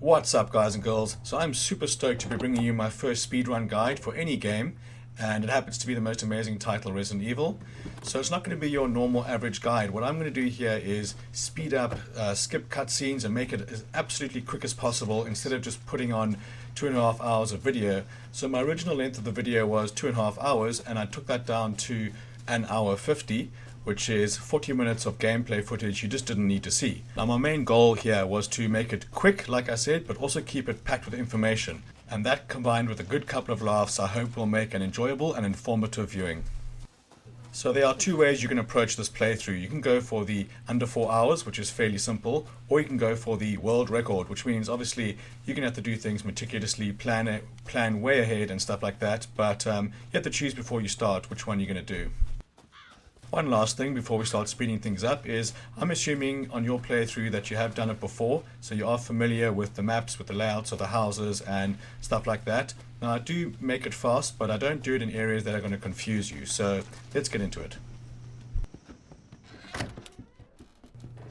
What's up, guys and girls? So I'm super stoked to be bringing you my first speedrun guide for any game, and it happens to be the most amazing title, Resident Evil. So it's not going to be your normal average guide. What I'm going to do here is speed up, skip cutscenes and make it as absolutely quick as possible instead of just putting on 2.5 hours of video. So my original length of the video was 2.5 hours, and I took that down to 1 hour 50, which is 40 minutes of gameplay footage you just didn't need to see. Now my main goal here was to make it quick, like I said, but also keep it packed with information. And that, combined with a good couple of laughs, I hope will make an enjoyable and informative viewing. So there are two ways you can approach this playthrough. You can go for the under 4 hours, which is fairly simple, or you can go for the world record, which means obviously you're going to have to do things meticulously, plan way ahead and stuff like that, but you have to choose before you start which one you're going to do. One last thing before we start speeding things up is I'm assuming on your playthrough that you have done it before, so you are familiar with the maps, with the layouts of the houses and stuff like that. Now I do make it fast, but I don't do it in areas that are going to confuse you, so let's get into it.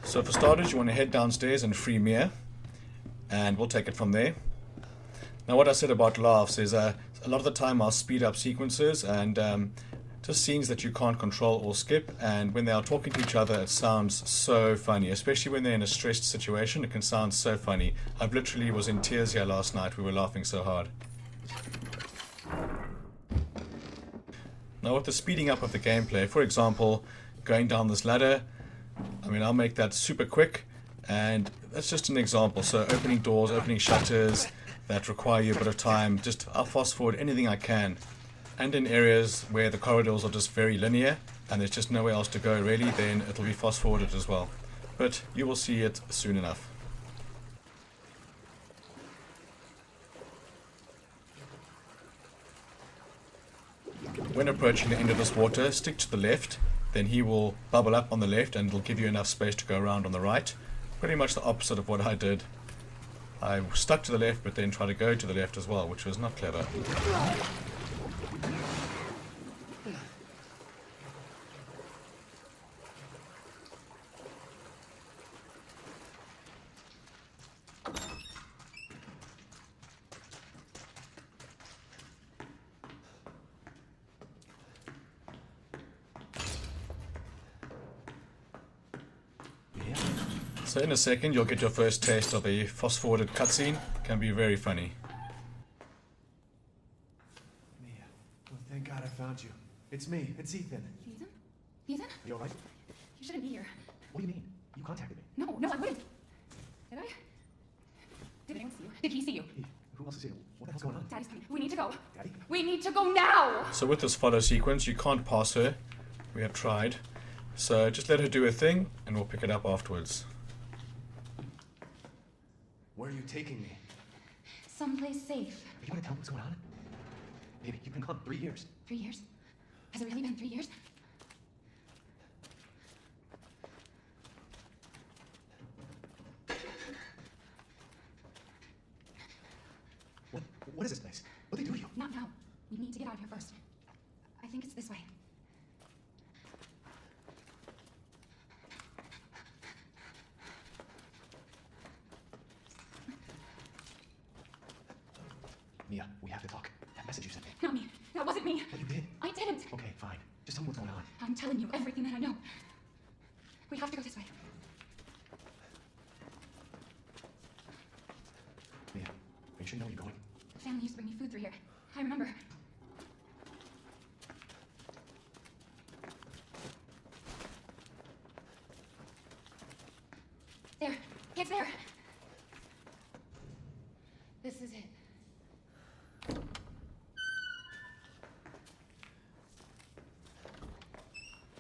So for starters, you want to head downstairs and free Mia, and we'll take it from there. Now what I said about laughs is a lot of the time I'll speed up sequences and just scenes that you can't control or skip, and when they are talking to each other it sounds so funny, especially when they're in a stressed situation. It can sound so funny. I literally was in tears here last night, we were laughing so hard. Now with the speeding up of the gameplay, for example, going down this ladder, I'll make that super quick, and that's just an example. So opening doors, opening shutters that require you a bit of time, I'll fast forward anything I can. And in areas where the corridors are just very linear and there's just nowhere else to go really, then it'll be fast forwarded as well. But you will see it soon enough. When approaching the end of this water, stick to the left, then he will bubble up on the left and it'll give you enough space to go around on the right. Pretty much the opposite of what I did. I stuck to the left but then tried to go to the left as well, which was not clever. So in a second you'll get your first taste of a fast-forwarded cutscene. It can be very funny. Mia, oh, thank God I found you. It's me, it's Ethan. Ethan? Ethan? You alright? You shouldn't be here. What do you mean? You contacted me. No, I wouldn't. Did I? Did anyone see you? Did he see you? Hey, who else is here? What the hell's going on? Daddy's coming. We need to go. Daddy? We need to go now! So with this follow sequence, you can't pass her. We have tried. So just let her do her thing and we'll pick it up afterwards. Where are you taking me? Someplace safe. Are you gonna tell me what's going on? Baby, you've been gone 3 years. 3 years? Has it really been 3 years? What is this place? What'd they do to you? Not now. We need to get out of here first. I think it's this way. Mia, we have to talk. That message you sent me. Not me. That wasn't me. What you did? I didn't. Okay, fine. Just tell me what's going on. I'm telling you everything that I know. We have to go this way. Mia, are you sure you know where you're going? The family used to bring me food through here. I remember. There. It's there. This is it.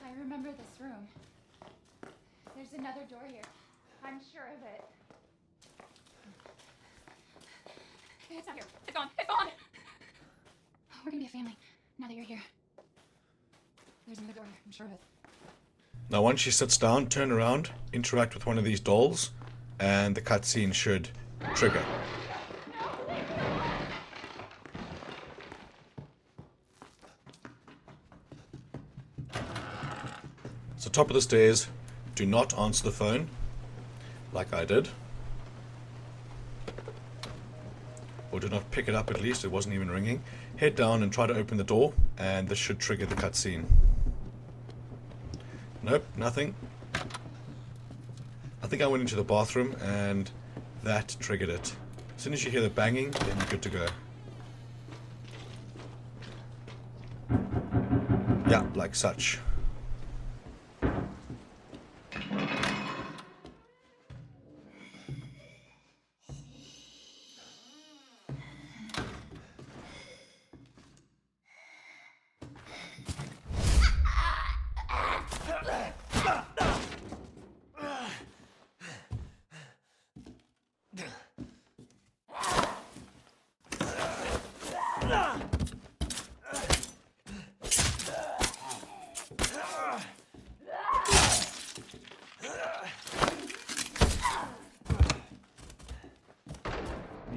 I remember this room. There's another door here. I'm sure of it. It's not here. It's gone. It's gone! We're gonna be a family now that you're here. There's another door here. I'm sure of it. Now once she sits down, turn around, interact with one of these dolls, and the cutscene should trigger. So top of the stairs, do not answer the phone, like I did. or do not pick it up at least, it wasn't even ringing. Head down and try to open the door, and this should trigger the cutscene. Nope, nothing. I think I went into the bathroom and that triggered it. As soon as you hear the banging, then you're good to go. Yeah, like such.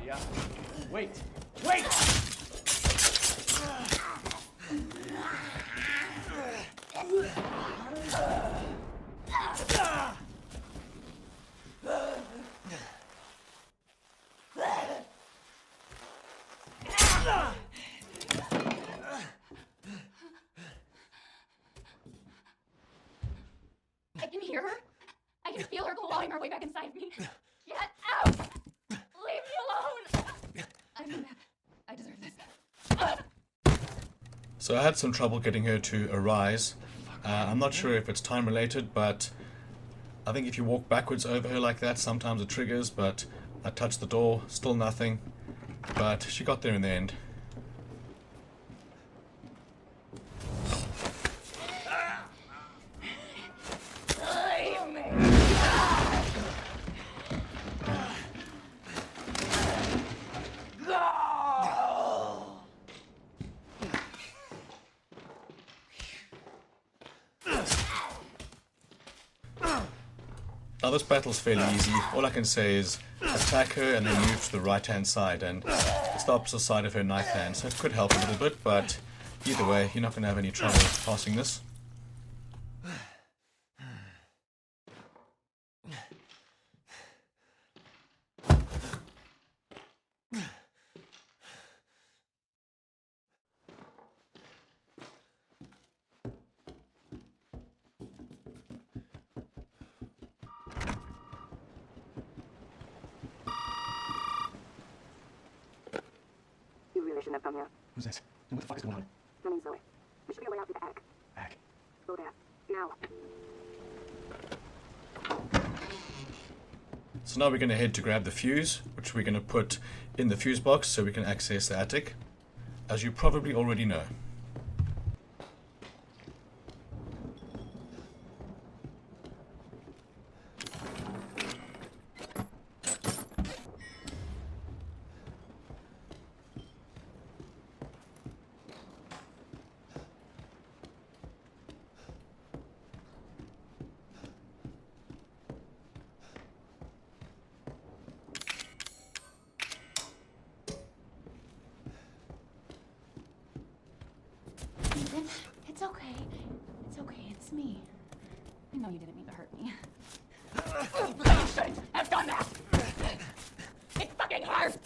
Yeah. Wait! Wait! I can hear her. I can feel her clawing her way back inside me. Get out! Leave me alone! I'm mad. I deserve this. So I had some trouble getting her to arise. I'm not sure if it's time related, but I think if you walk backwards over her like that, sometimes it triggers, but I touched the door, still nothing. But she got there in the end. Leave me! Now this battle's fairly easy. All I can say is attack her and then move to the right hand side, and it's the opposite side of her knife hand, so it could help a little bit, but either way, you're not going to have any trouble passing this. You really shouldn't have come here. Who's this? And what the fuck is going on? My name's Zoe. We should be a way out through the attic. Back. Go there. Now. So now we're going to head to grab the fuse, which we're going to put in the fuse box so we can access the attic, as you probably already know. Ethan, it's okay. It's okay, it's me. I know you didn't mean to hurt me. You shouldn't have done that! It fucking hurts!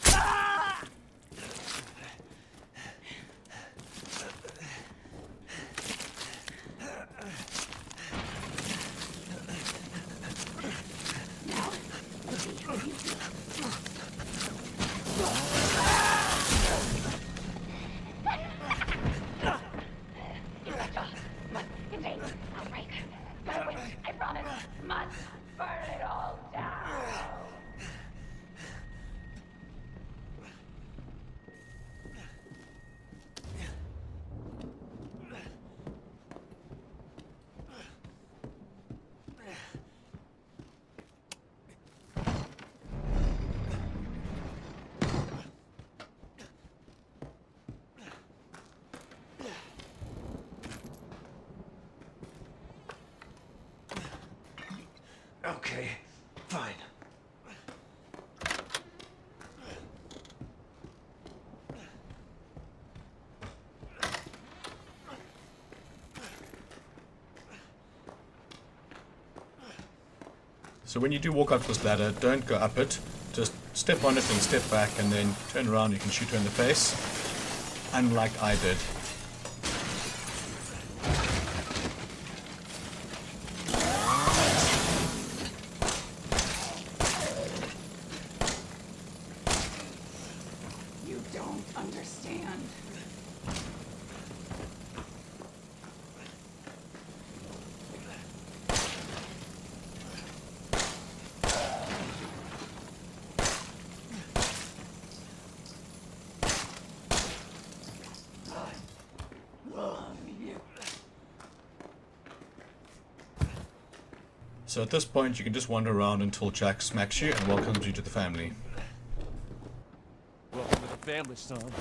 Now, let's see how you feel. Must contain this outbreak. My wings, I promise, must burn it all down. Okay, fine. So when you do walk up this ladder, don't go up it. Just step on it and step back, and then turn around. You can shoot her in the face, unlike I did. You don't understand. So at this point, you can just wander around until Jack smacks you and welcomes you to the family. Welcome to the family, son. Damn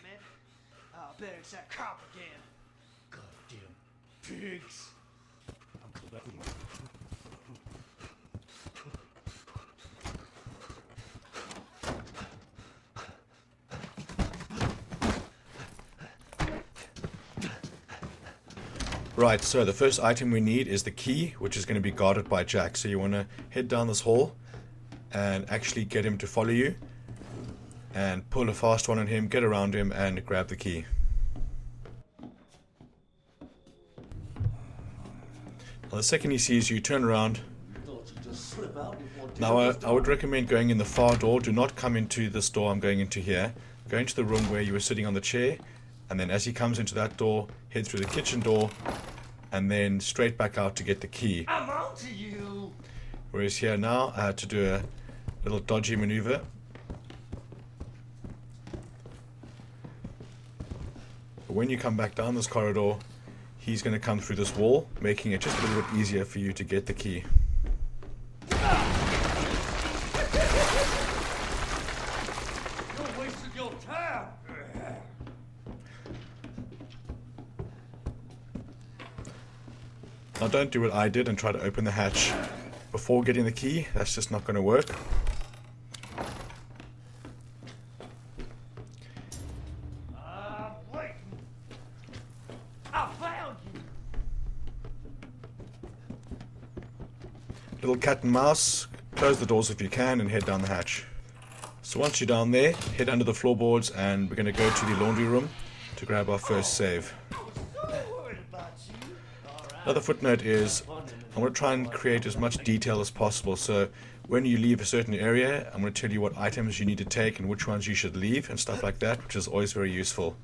it! I bet it's that cop again. Goddamn pigs. I'm collecting. Right, so the first item we need is the key, which is going to be guarded by Jack. So you want to head down this hall and actually get him to follow you and pull a fast one on him, get around him and grab the key. Now the second he sees you, turn around. Now I would recommend going in the far door. Do not come into this door I'm going into here. Go into the room where you were sitting on the chair, and then as he comes into that door, head through the kitchen door and then straight back out to get the key. I'm on to you. Whereas here now, I had to do a little dodgy maneuver. But when you come back down this corridor, he's going to come through this wall, making it just a little bit easier for you to get the key. You're wasting your time. Now don't do what I did and try to open the hatch before getting the key. That's just not going to work. Wait. I found you. Little cat and mouse. Close the doors if you can and head down the hatch. So once you're down there, head under the floorboards and we're going to go to the laundry room to grab our first save. I was so worried about you. All right. Another footnote is I'm going to try and create as much detail as possible. So when you leave a certain area, I'm going to tell you what items you need to take and which ones you should leave and stuff like that, which is always very useful.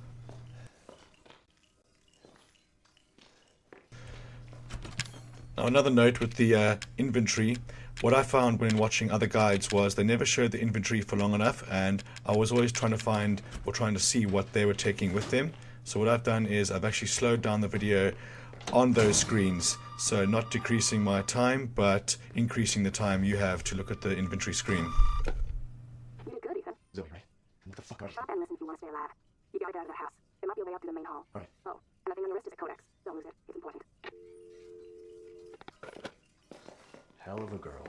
Now another note with the inventory. What I found when watching other guides was they never showed the inventory for long enough, and I was always trying to find or trying to see what they were taking with them. So what I've done is I've actually slowed down the video on those screens, so not decreasing my time but increasing the time you have to look at the inventory screen. You did good, Ethan. Zoe, right? What the fuck are you? Stop and listen if you want to stay alive. You gotta get out of the house. There might be a way up to the main hall. All right. Oh, and I think on your wrist is a codex. Don't lose it. It's important. Hell of a girl.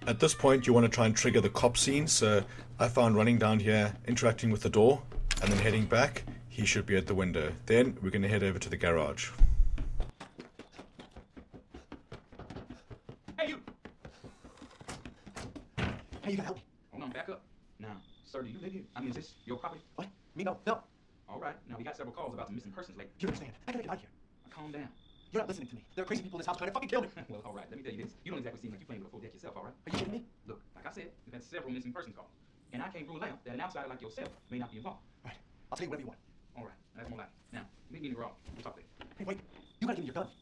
At this point you want to try and trigger the cop scene, so I found running down here, interacting with the door, and then heading back. He should be at the window. Then we're going to head over to the garage. Hey, you! Hey, you gotta help me. Hold on, back up. Now, sir, do you live here? I mean, is this your property? What? Me? No. No. All right. Now, we got several calls about the missing persons lately. You understand? I gotta get out of here. Calm down. You're not listening to me. There are crazy people in this house trying to fucking kill me. Well, all right. Let me tell you this. You don't exactly seem like you're playing with a full deck yourself, all right? Are you kidding me? Look, like I said, we've had several missing persons calls. And I can't rule out that an outsider like yourself may not be involved. All right. I'll tell you whatever you want. All right. That's more like it. Now, meet me in the garage. We'll talk later. Hey, wait. You gotta give me your gun.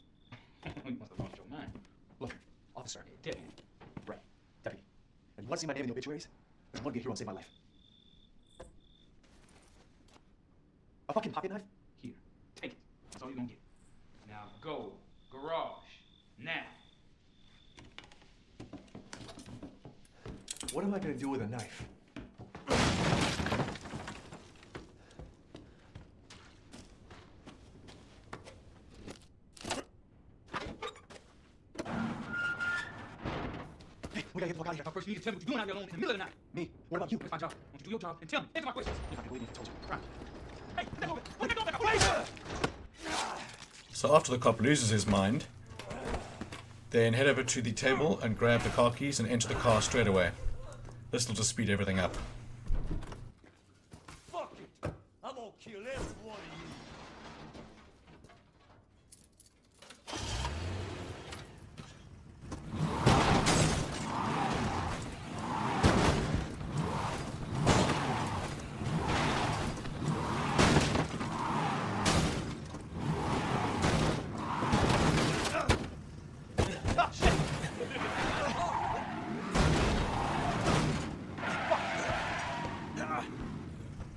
You must have lost your mind. Look, officer. Deputy. Right. Deputy. And you wanna see my name in the obituaries? Because I'm gonna be a hero and save my life. A fucking pocket knife? Here. Take it. That's all you're gonna get. Now, go. Garage. Now. What am I gonna do with a knife? Hey, We gotta get the fuck out of here. Now, first, you need to tell me what you're doing out there alone in the middle of the night. Me? What about you? That's my job. I want you to do your job and tell me. Answer my questions. You're not gonna believe me if I told you. Right. Hey, let go of it. Let go of it. Wait! So after the cop loses his mind, then head over to the table and grab the car keys and enter the car straight away. This will just speed everything up. Fuck it. I'm gonna kill every one of you.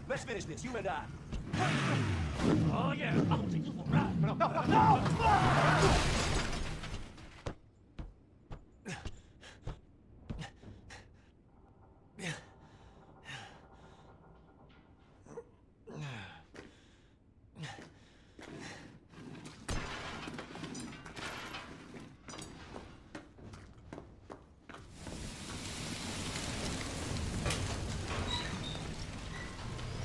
Let's finish this, you and I. Oh yeah, I'm gonna take you for a ride. No.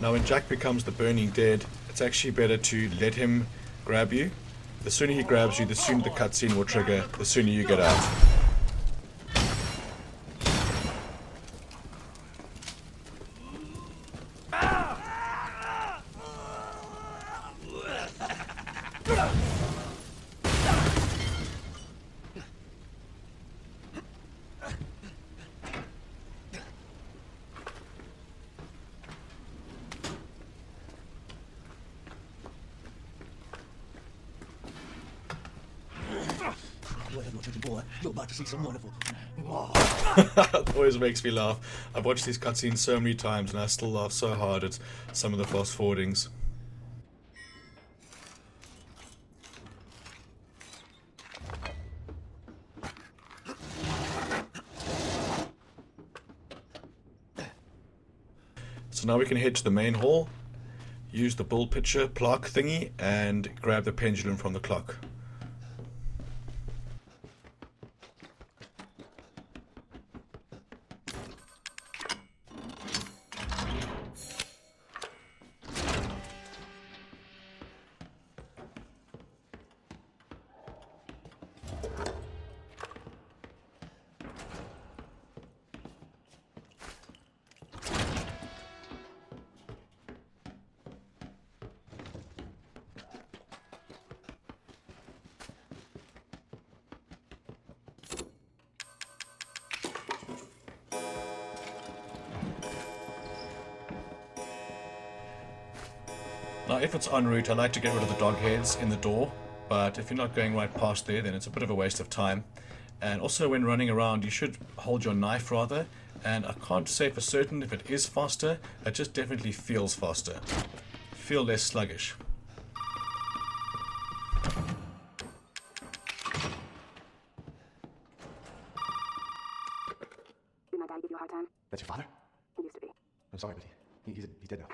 Now when Jack becomes the burning dead, it's actually better to let him grab you. The sooner he grabs you, the sooner the cutscene will trigger, the sooner you get out. Boy, I'm no drinking boy. You're about to see some wonderful. It always makes me laugh. I've watched these cutscenes so many times and I still laugh so hard at some of the fast forwardings. So now we can head to the main hall, use the bull picture plaque thingy and grab the pendulum from the clock. Now if it's en route, I like to get rid of the dog heads in the door, but if you're not going right past there, then it's a bit of a waste of time. And also when running around, you should hold your knife rather, and I can't say for certain if it is faster, it just definitely feels faster. Feel less sluggish. Did my daddy give you a hard time? That's your father? He used to be. I'm sorry, but he's dead now.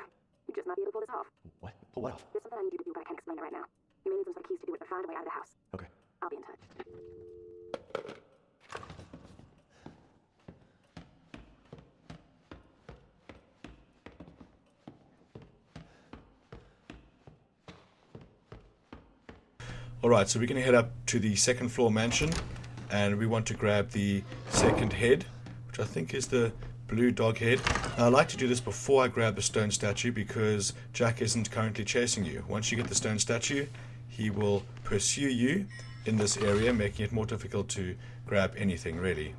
You just might be able to pull this off. What? Pull what off? There's something I need you to do, but I can't explain it right now. You may need some sort of keys to do it, but find a way out of the house. Okay. I'll be in touch. Alright, so we're going to head up to the second floor mansion, and we want to grab the second head, which I think is the blue dog head. Now, I like to do this before I grab the stone statue because Jack isn't currently chasing you. Once you get the stone statue, he will pursue you in this area, making it more difficult to grab anything, really.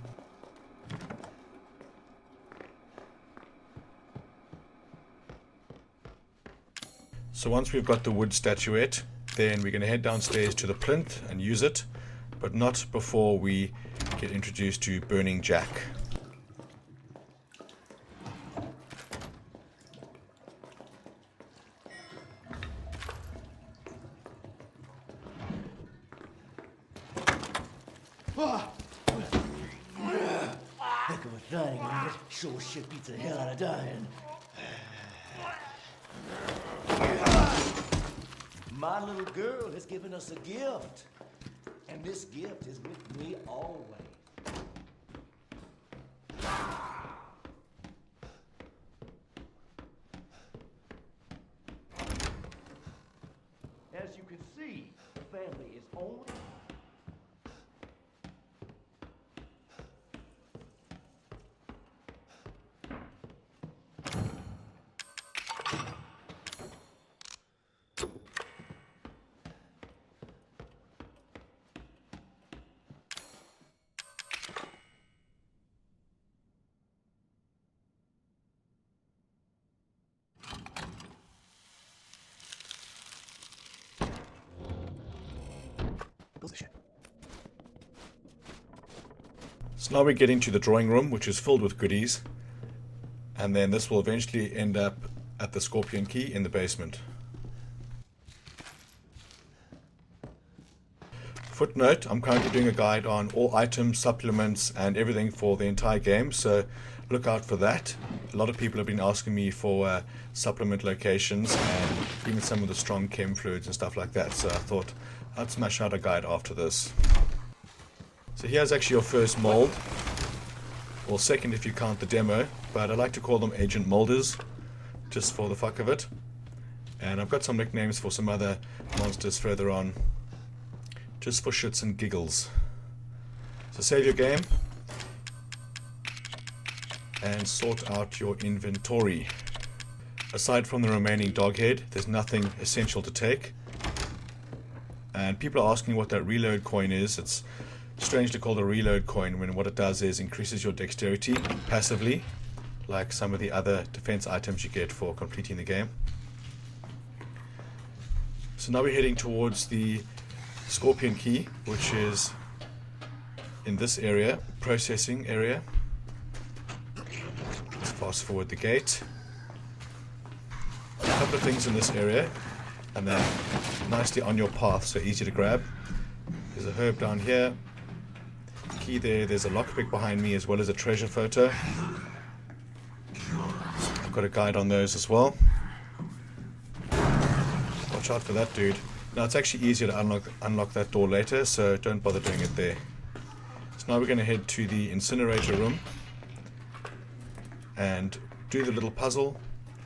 So once we've got the wood statuette, then we're going to head downstairs to the plinth and use it, but not before we get introduced to Burning Jack. Heck of a thing, ain't it? Sure shit beats the hell out of dying. My little girl has given us a gift. And this gift is with me always. only. Goes to shit. So now we're getting to the drawing room, which is filled with goodies. And then this will eventually end up at the Scorpion Key in the basement. Footnote, I'm currently doing a guide on all items, supplements, and everything for the entire game, so look out for that. A lot of people have been asking me for supplement locations and even some of the strong chem fluids and stuff like that, so I thought I'd smash out a guide after this. So here's actually your first mold, or second if you count the demo, but I like to call them agent molders, just for the fuck of it. And I've got some nicknames for some other monsters further on, just for shits and giggles. So save your game and sort out your inventory. Aside from the remaining dog head, there's nothing essential to take. And people are asking what that reload coin is. It's strangely called a reload coin when what it does is increases your dexterity passively, like some of the other defense items you get for completing the game. So now we're heading towards the Scorpion Key, which is in this area, processing area. Let's fast forward the gate. A couple of things in this area, and then nicely on your path, so easy to grab. There's a herb down here, key there, there's a lockpick behind me as well as a treasure photo. I've got a guide on those as well. Watch out for that dude. Now it's actually easier to unlock that door later, so don't bother doing it there. So now we're going to head to the incinerator room and do the little puzzle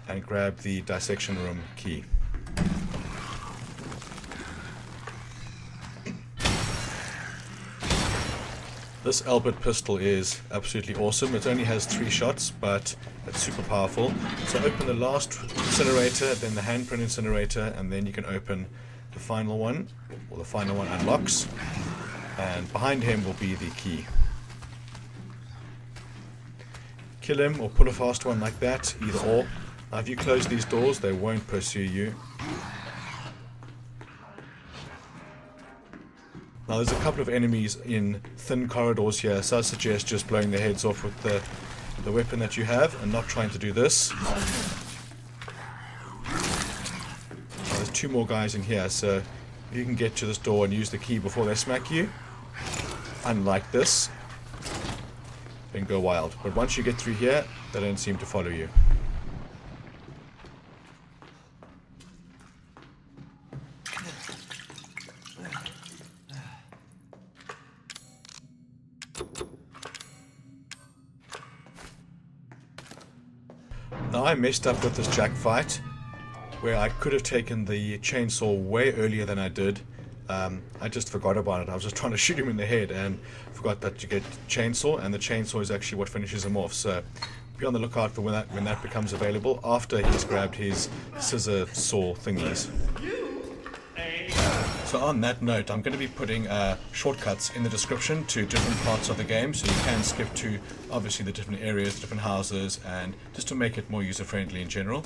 and grab the dissection room key. This Albert pistol is absolutely awesome. It only has 3 shots, but it's super powerful. So open the last incinerator, then the handprint incinerator, and then you can open the final one, or the final one unlocks, and behind him will be the key. Kill him or pull a fast one like that, either or. Now if you close these doors, they won't pursue you. Now there's a couple of enemies in thin corridors here, so I suggest just blowing their heads off with the weapon that you have and not trying to do this. There's 2 more guys in here, so if you can get to this door and use the key before they smack you, unlike this, then go wild. But once you get through here, they don't seem to follow you. Now I messed up with this jack fight, where I could have taken the chainsaw way earlier than I did. I just forgot about it. I was just trying to shoot him in the head and forgot that you get chainsaw, and the chainsaw is actually what finishes him off. So be on the lookout for when that becomes available after he's grabbed his scissor saw thingies. So on that note, I'm going to be putting shortcuts in the description to different parts of the game, so you can skip to obviously the different areas, different houses, and just to make it more user-friendly in general.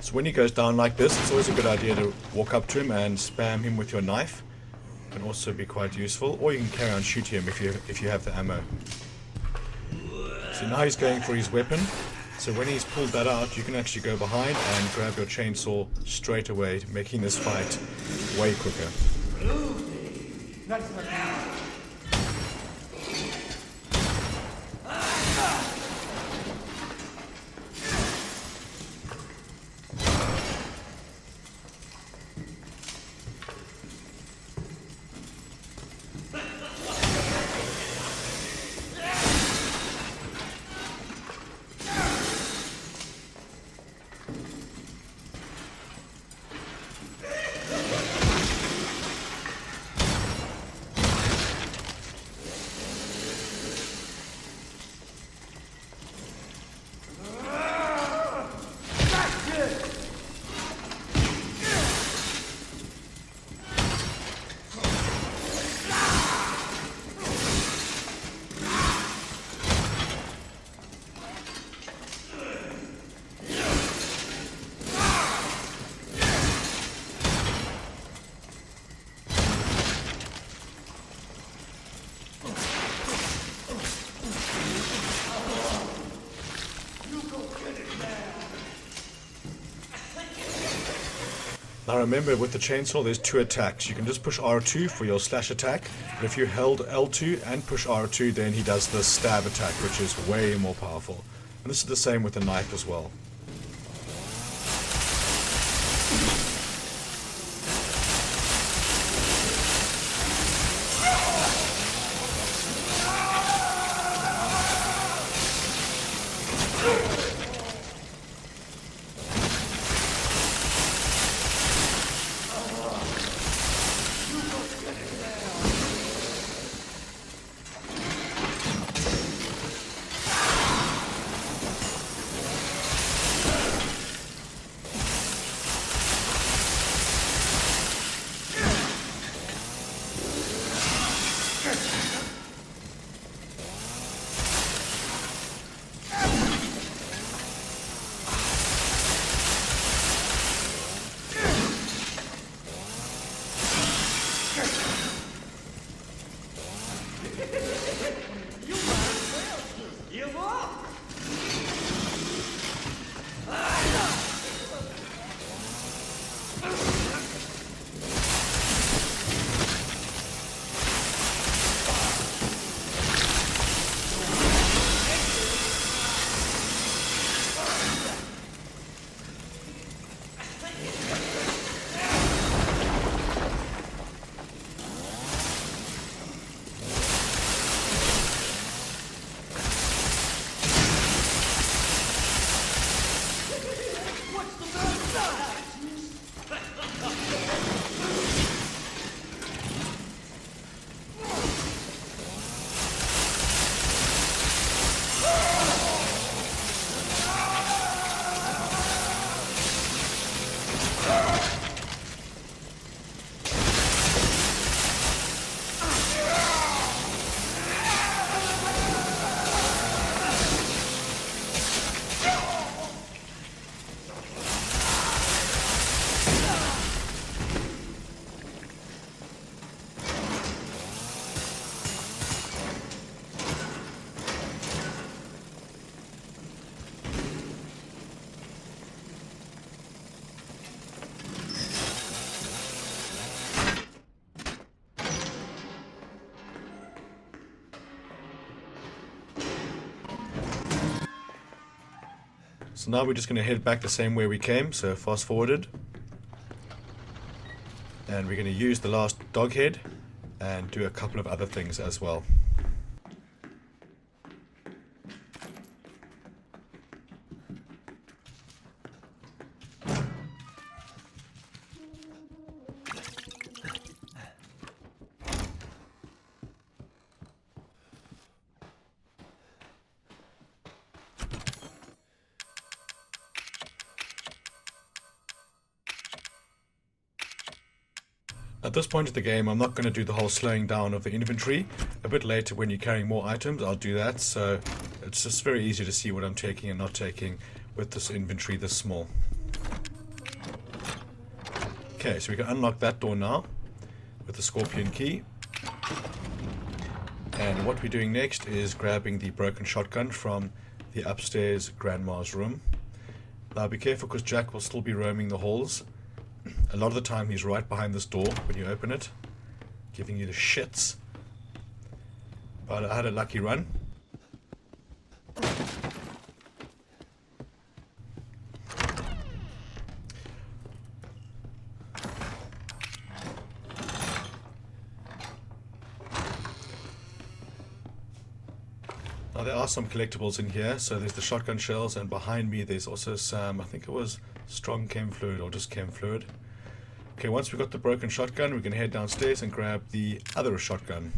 So when he goes down like this, it's always a good idea to walk up to him and spam him with your knife. Can also be quite useful, or you can carry on shooting him if you have the ammo. So now he's going for his weapon, so when he's pulled that out, you can actually go behind and grab your chainsaw straight away, making this fight way quicker. Now remember, with the chainsaw there's two attacks. You can just push R2 for your slash attack, but if you held L2 and push R2 then he does the stab attack, which is way more powerful. And this is the same with the knife as well. So now we're just going to head back the same way we came, so fast forwarded. And we're going to use the last dog head and do a couple of other things as well. At this point of the game, I'm not going to do the whole slowing down of the inventory. A bit later when you're carrying more items, I'll do that. So it's just very easy to see what I'm taking and not taking with this inventory this small. Okay, so we can unlock that door now with the scorpion key. And what we're doing next is grabbing the broken shotgun from the upstairs grandma's room. Now be careful because Jack will still be roaming the halls. A lot of the time he's right behind this door when you open it, giving you the shits. But I had a lucky run. Now there are some collectibles in here, so there's the shotgun shells, and behind me there's also some, I think it was strong chem fluid or just chem fluid. Okay, once we've got the broken shotgun, we can head downstairs and grab the other shotgun.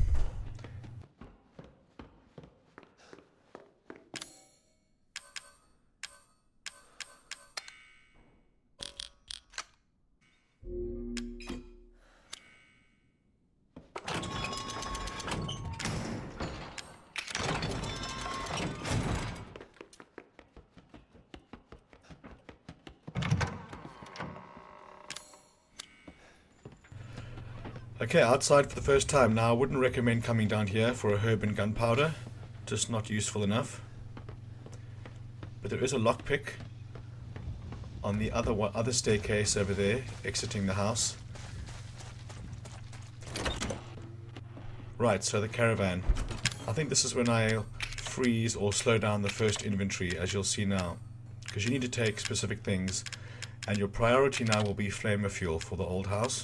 Okay, outside for the first time. Now, I wouldn't recommend coming down here for a herb and gunpowder. Just not useful enough. But there is a lockpick on the other staircase over there, exiting the house. Right, so the caravan. I think this is when I'll freeze or slow down the first inventory, as you'll see now. Because you need to take specific things. And your priority now will be flamer fuel for the old house.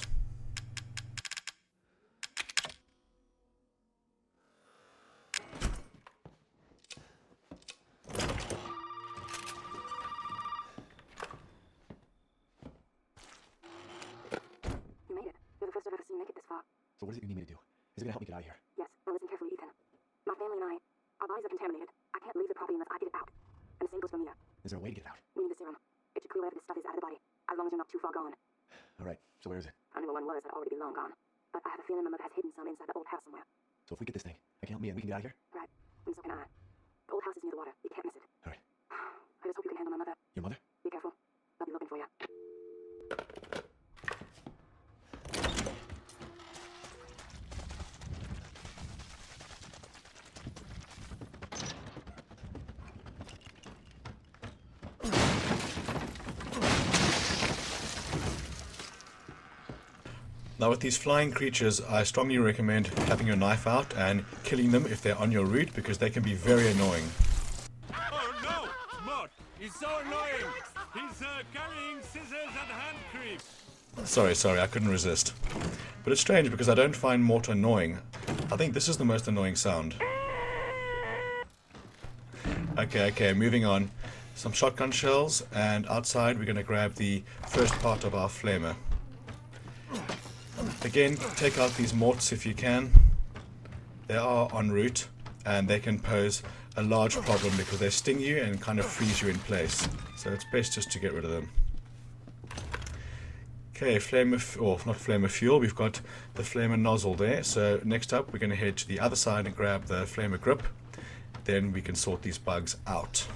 You made it. You're the first I've ever seen make it this far. So what is it you need me to do? Is it gonna help me get out of here? Yes, now listen carefully, Ethan. My family and our bodies are contaminated. I can't leave the property unless I get it out. And the same goes for Mia. Is there a way to get it out? We need the serum. It should clear whatever this stuff is out of the body, as long as you're not too far gone. Alright, so where is it? I knew where one was, I'd already be long gone. But I have a feeling my mother has hidden some inside the old house somewhere. So if we get this thing, I can help me and we can get out of here? Right, and so can I. The old house is near the water. You can't miss it. Alright. I just hope you can handle my mother. Your mother? Be careful. They'll be looking for you. Now with these flying creatures, I strongly recommend having your knife out and killing them if they're on your route, because they can be very annoying. Oh no! Mort! He's so annoying! He's carrying scissors and hand cream! Sorry, I couldn't resist. But it's strange because I don't find Mort annoying. I think this is the most annoying sound. Okay, moving on. Some shotgun shells, and outside we're going to grab the first part of our flamer. Again, take out these morts if you can. They are en route, and they can pose a large problem because they sting you and kind of freeze you in place. So it's best just to get rid of them. Okay, not flamer fuel, we've got the flamer nozzle there. So next up we're going to head to the other side and grab the flamer grip. Then we can sort these bugs out.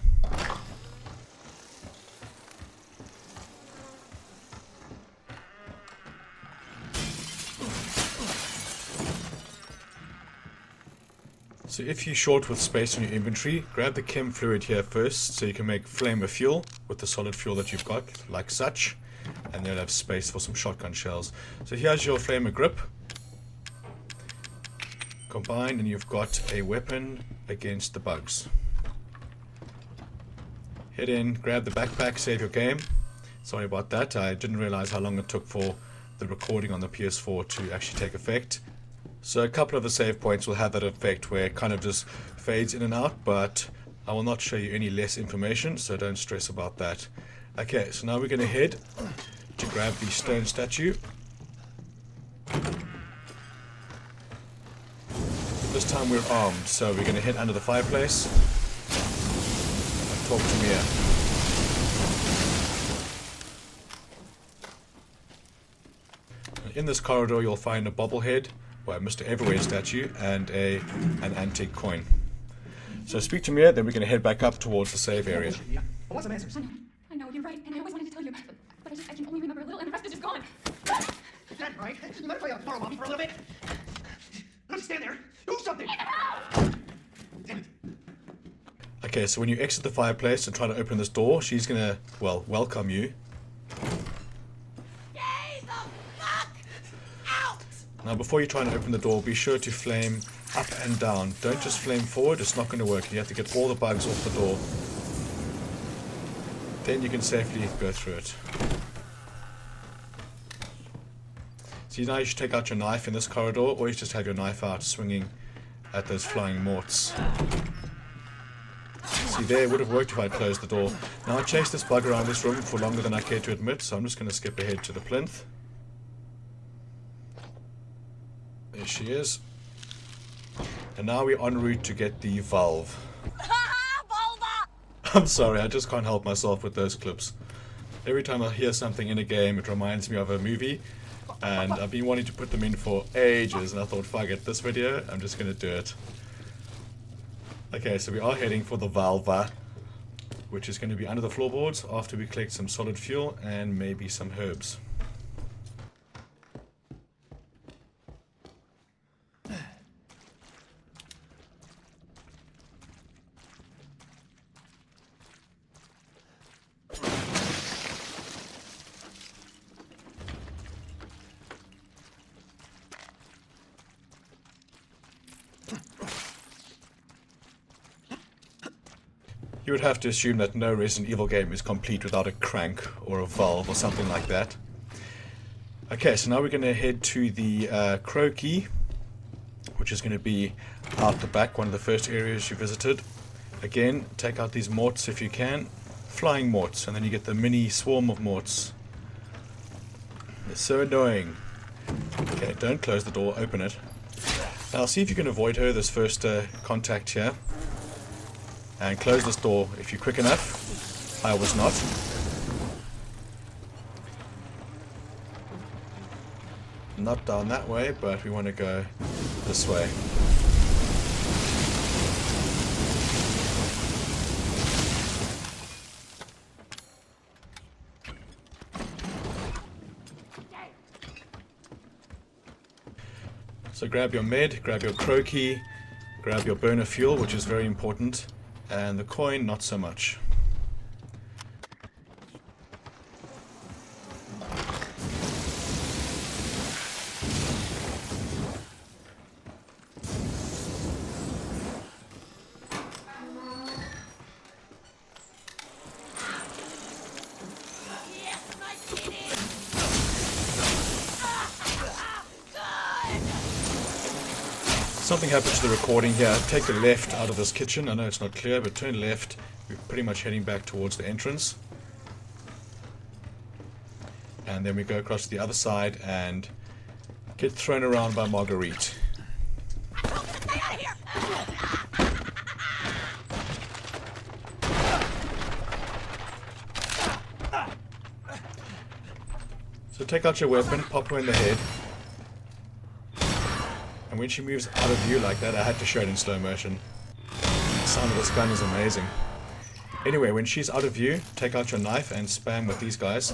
So if you're short with space in your inventory, grab the chem fluid here first so you can make flamer fuel with the solid fuel that you've got, like such. And then you'll have space for some shotgun shells. So here's your flamer grip. Combined, and you've got a weapon against the bugs. Head in, grab the backpack, save your game. Sorry about that, I didn't realize how long it took for the recording on the PS4 to actually take effect. So a couple of the save points will have that effect where it kind of just fades in and out, but I will not show you any less information, so don't stress about that. Okay, so now we're going to head to grab the stone statue. This time we're armed, so we're going to head under the fireplace and talk to Mia. In this corridor you'll find a bobblehead, or a Mr. Everywhere statue, and an antique coin. So speak to Mia, then we're going to head back up towards the save area. Yeah, I want some answers. I know, you're right, and I always wanted to tell you, but I can only remember a little, and the rest is just gone. Is that right? You better play a borrow mommy for a little bit. Don't just stand there. Do something. Damn it. Okay, so when you exit the fireplace and try to open this door, she's going to, well, welcome you. Now before you try and open the door, be sure to flame up and down. Don't just flame forward, it's not going to work. You have to get all the bugs off the door. Then you can safely go through it. See, now you should take out your knife in this corridor, or you just have your knife out swinging at those flying morts. See, there, it would have worked if I'd closed the door. Now I chased this bug around this room for longer than I care to admit, so I'm just going to skip ahead to the plinth. There she is. And now we're en route to get the valve. I'm sorry, I just can't help myself with those clips. Every time I hear something in a game, it reminds me of a movie. And I've been wanting to put them in for ages, and I thought, fuck it, this video, I'm just going to do it. Okay, so we are heading for the valve, which is going to be under the floorboards after we collect some solid fuel and maybe some herbs. You would have to assume that no Resident Evil game is complete without a crank or a valve or something like that. Okay, so now we're going to head to the crow key, which is going to be out the back, one of the first areas you visited. Again, take out these morts if you can. Flying morts, and then you get the mini swarm of morts. It's so annoying. Okay, don't close the door, open it. Now see if you can avoid her, this first contact here. And close this door if you're quick enough. I was not. Not down that way, but we want to go this way. So grab your med, grab your crow key, grab your burner fuel, which is very important, and the coin, not so much. Something happened to the recording here. Take the left out of this kitchen. I know it's not clear, but turn left. We're pretty much heading back towards the entrance. And then we go across to the other side and get thrown around by Marguerite. So take out your weapon, pop her in the head. And when she moves out of view like that, I had to show it in slow motion. The sound of this gun is amazing. Anyway, when she's out of view, take out your knife and spam with these guys.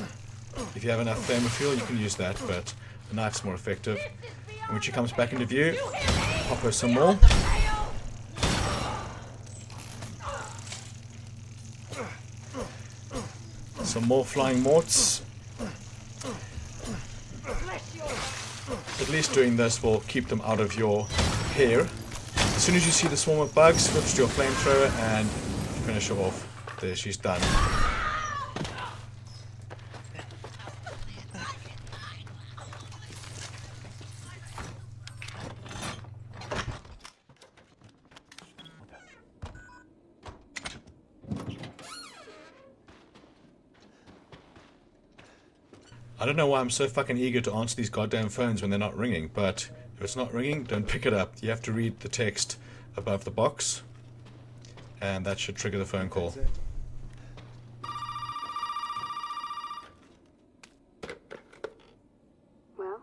If you have enough flamer fuel, you can use that, but the knife's more effective. And when she comes back into view, pop her some more. Some more flying morts. At least doing this will keep them out of your hair. As soon as you see the swarm of bugs, switch to your flamethrower and finish her off. There, she's done. I don't know why I'm so fucking eager to answer these goddamn phones when they're not ringing, but if it's not ringing, don't pick it up. You have to read the text above the box, and that should trigger the phone call. Well,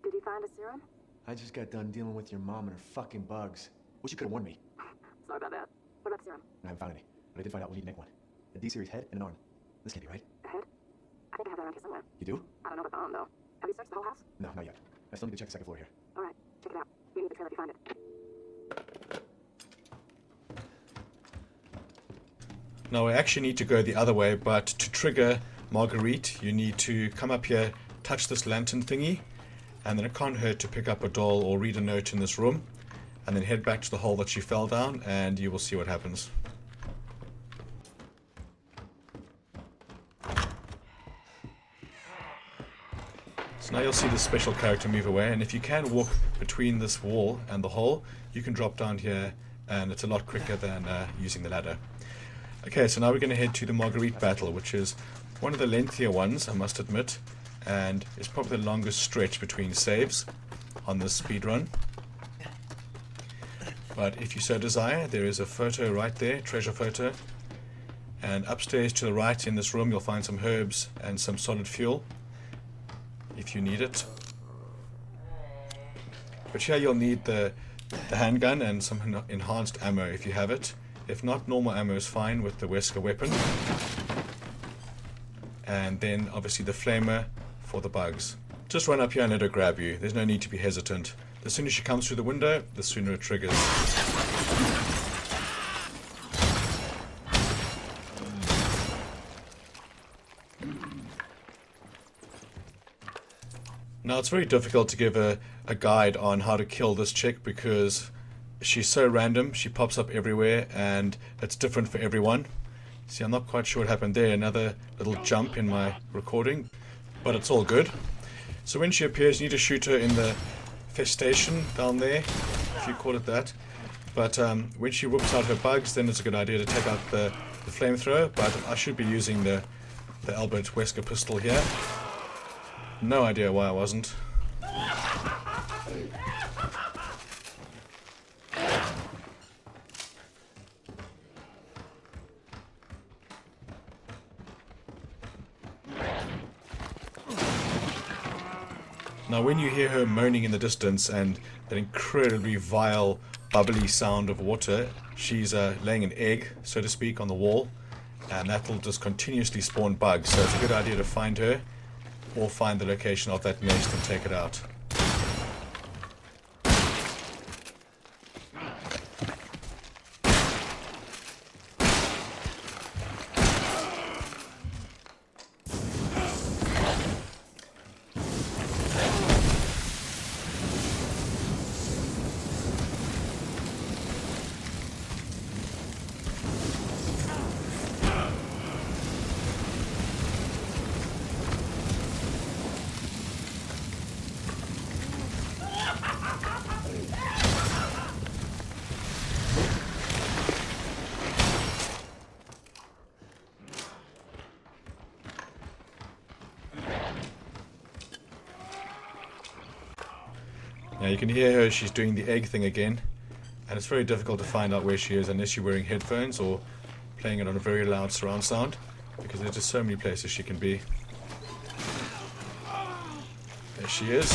did you find a serum? I just got done dealing with your mom and her fucking bugs. Wish you could have warned me. Sorry about that. What about the serum? I haven't found any, but I did find out we need to make one. A D-series head and an arm. This can't be right. A head? I think I have that around here somewhere. You do? I don't know about the arm, though. Have you searched the whole house? No, not yet. I still need to check the second floor here. All right, check it out. You need the trailer if you find it. Now we actually need to go the other way, but to trigger Marguerite, you need to come up here, touch this lantern thingy, and then it can't hurt to pick up a doll or read a note in this room, and then head back to the hole that she fell down, and you will see what happens. So now you'll see this special character move away, and if you can walk between this wall and the hole, you can drop down here, and it's a lot quicker than using the ladder. Okay, so now we're going to head to the Marguerite battle, which is one of the lengthier ones, I must admit, and it's probably the longest stretch between saves on this speedrun. But if you so desire, there is a photo right there, treasure photo, and upstairs to the right in this room you'll find some herbs and some solid fuel, if you need it. But here you'll need the handgun and some enhanced ammo if you have it. If not, normal ammo is fine with the Wesker weapon. And then obviously the flamer for the bugs. Just run up here and let her grab you. There's no need to be hesitant. The sooner she comes through the window, the sooner it triggers. Now it's very difficult to give a guide on how to kill this chick because she's so random, she pops up everywhere and it's different for everyone. See, I'm not quite sure what happened there. Another little jump in my recording, but it's all good. So when she appears, you need to shoot her in the festation down there, if you call it that. But when she whips out her bugs, then it's a good idea to take out the flamethrower. But I should be using the Albert Wesker pistol here. No idea why I wasn't. Now when you hear her moaning in the distance and that incredibly vile, bubbly sound of water, she's laying an egg, so to speak, on the wall, and that will just continuously spawn bugs, so it's a good idea to find her, or find the location of that nest and take it out. Now you can hear her, she's doing the egg thing again, and it's very difficult to find out where she is unless you're wearing headphones or playing it on a very loud surround sound, because there's just so many places she can be. There she is.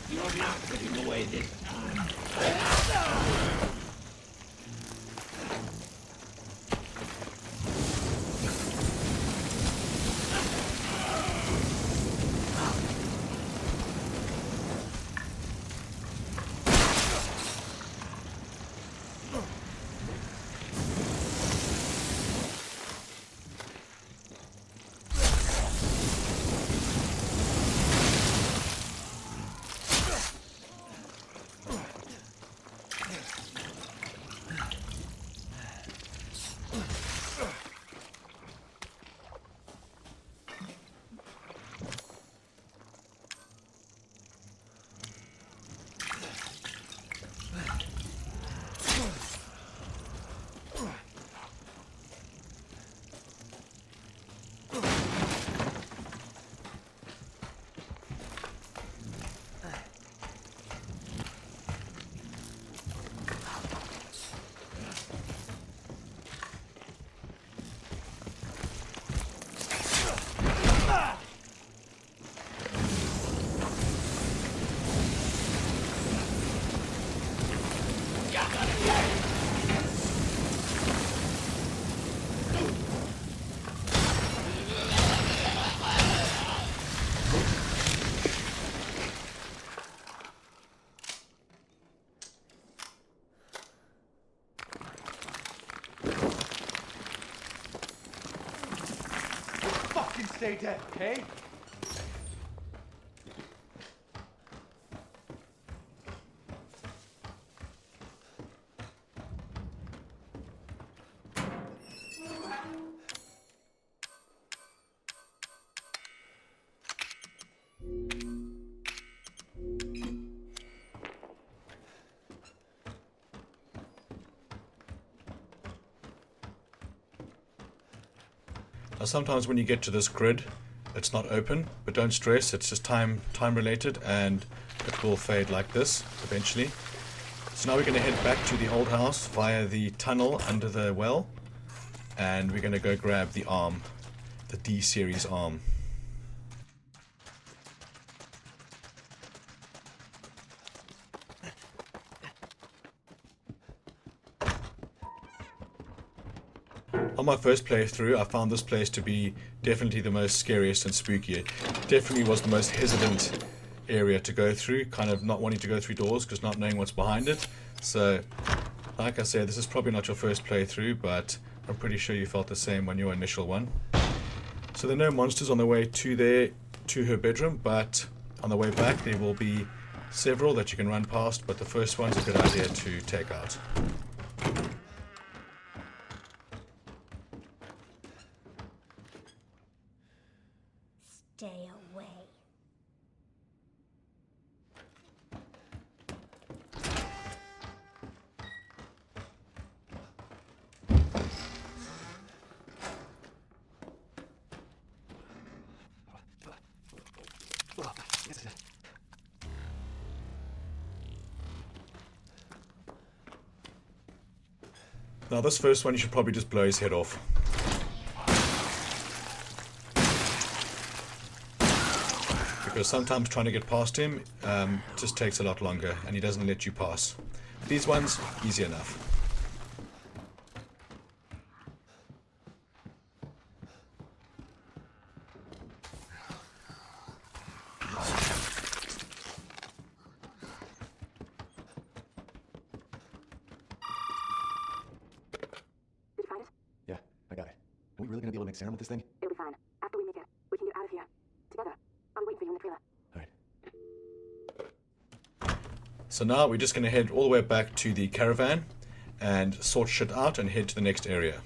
You're not getting away this time. Stay dead, okay? Now sometimes when you get to this grid, it's not open, but don't stress, it's just time related, and it will fade like this eventually. So now we're going to head back to the old house via the tunnel under the well, and we're going to go grab the arm, the D-series arm. On my first playthrough, I found this place to be definitely the most scariest and spooky. It definitely was the most hesitant area to go through, kind of not wanting to go through doors because not knowing what's behind it. So, like I said, this is probably not your first playthrough, but I'm pretty sure you felt the same on your initial one. So there are no monsters on the way to her bedroom, but on the way back there will be several that you can run past, but the first one's a good idea to take out. Stay away. Now this first one you should probably just blow his head off. Because sometimes trying to get past him just takes a lot longer and he doesn't let you pass. These ones, easy enough. Did you find it? Yeah, I got it. Are we really gonna be able to make serum with this thing? It'll be fine. After we make it, we can get out of here. Together. I'll be waiting for you in the trailer. Alright. So now we're just going to head all the way back to the caravan and sort shit out and head to the next area.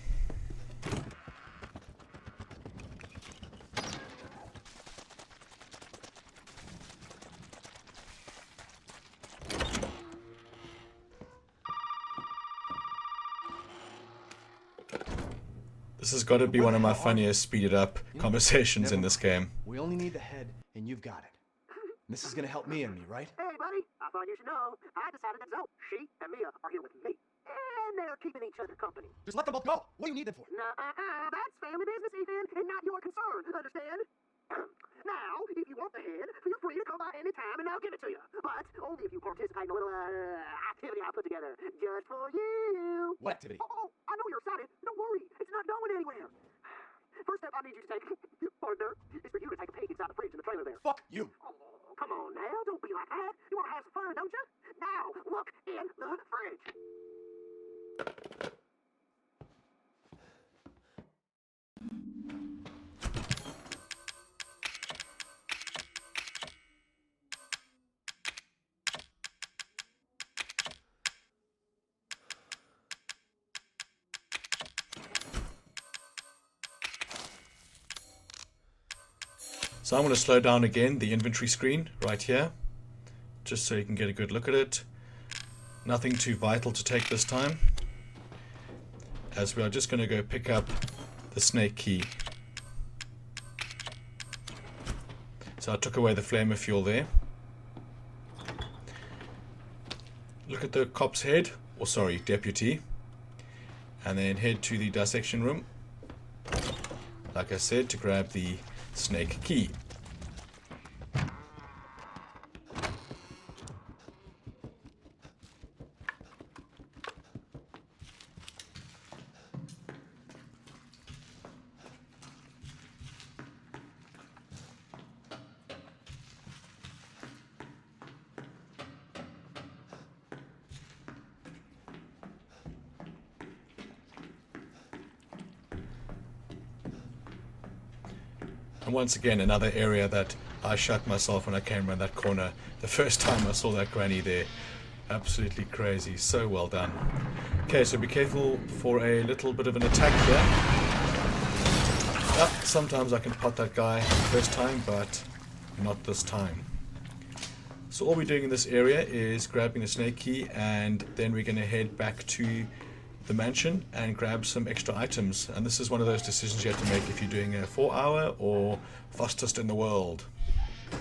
This has got to be one of my funniest speeded up conversations in this game. We only need the head, and you've got it. And this is gonna help me and me, right? Hey, buddy, I thought you should know. I decided that Zoe, she and Mia are here with me. And they're keeping each other company. Just let them both go. What do you need them for? That's family business, Ethan, and not your concern, understand? Now, if you want the head, feel free to come by any time and I'll give it to you. But only if you participate in a little, activity I put together just for you. What activity? Oh, I know you're excited. Don't worry, it's not going anywhere. First step I need you to take, partner, is for you to take a peek inside the fridge in the trailer there. Fuck you. Oh, come on now, don't be like that. You want to have some fun, don't you? Now, look in the fridge. So I'm going to slow down again the inventory screen right here, just so you can get a good look at it. Nothing too vital to take this time, as we are just going to go pick up the snake key. So I took away the flamer fuel there. Look at the cop's head, or sorry, deputy, and then head to the dissection room, like I said, to grab the snake key. And once again, another area that I shut myself when I came around that corner the first time I saw that granny there. Absolutely crazy. So well done. Okay, so be careful for a little bit of an attack here. Sometimes I can pot that guy first time, but not this time. So all we're doing in this area is grabbing the snake key, and then we're going to head back to the mansion and grab some extra items. And this is one of those decisions you have to make if you're doing a 4-hour or fastest in the world. That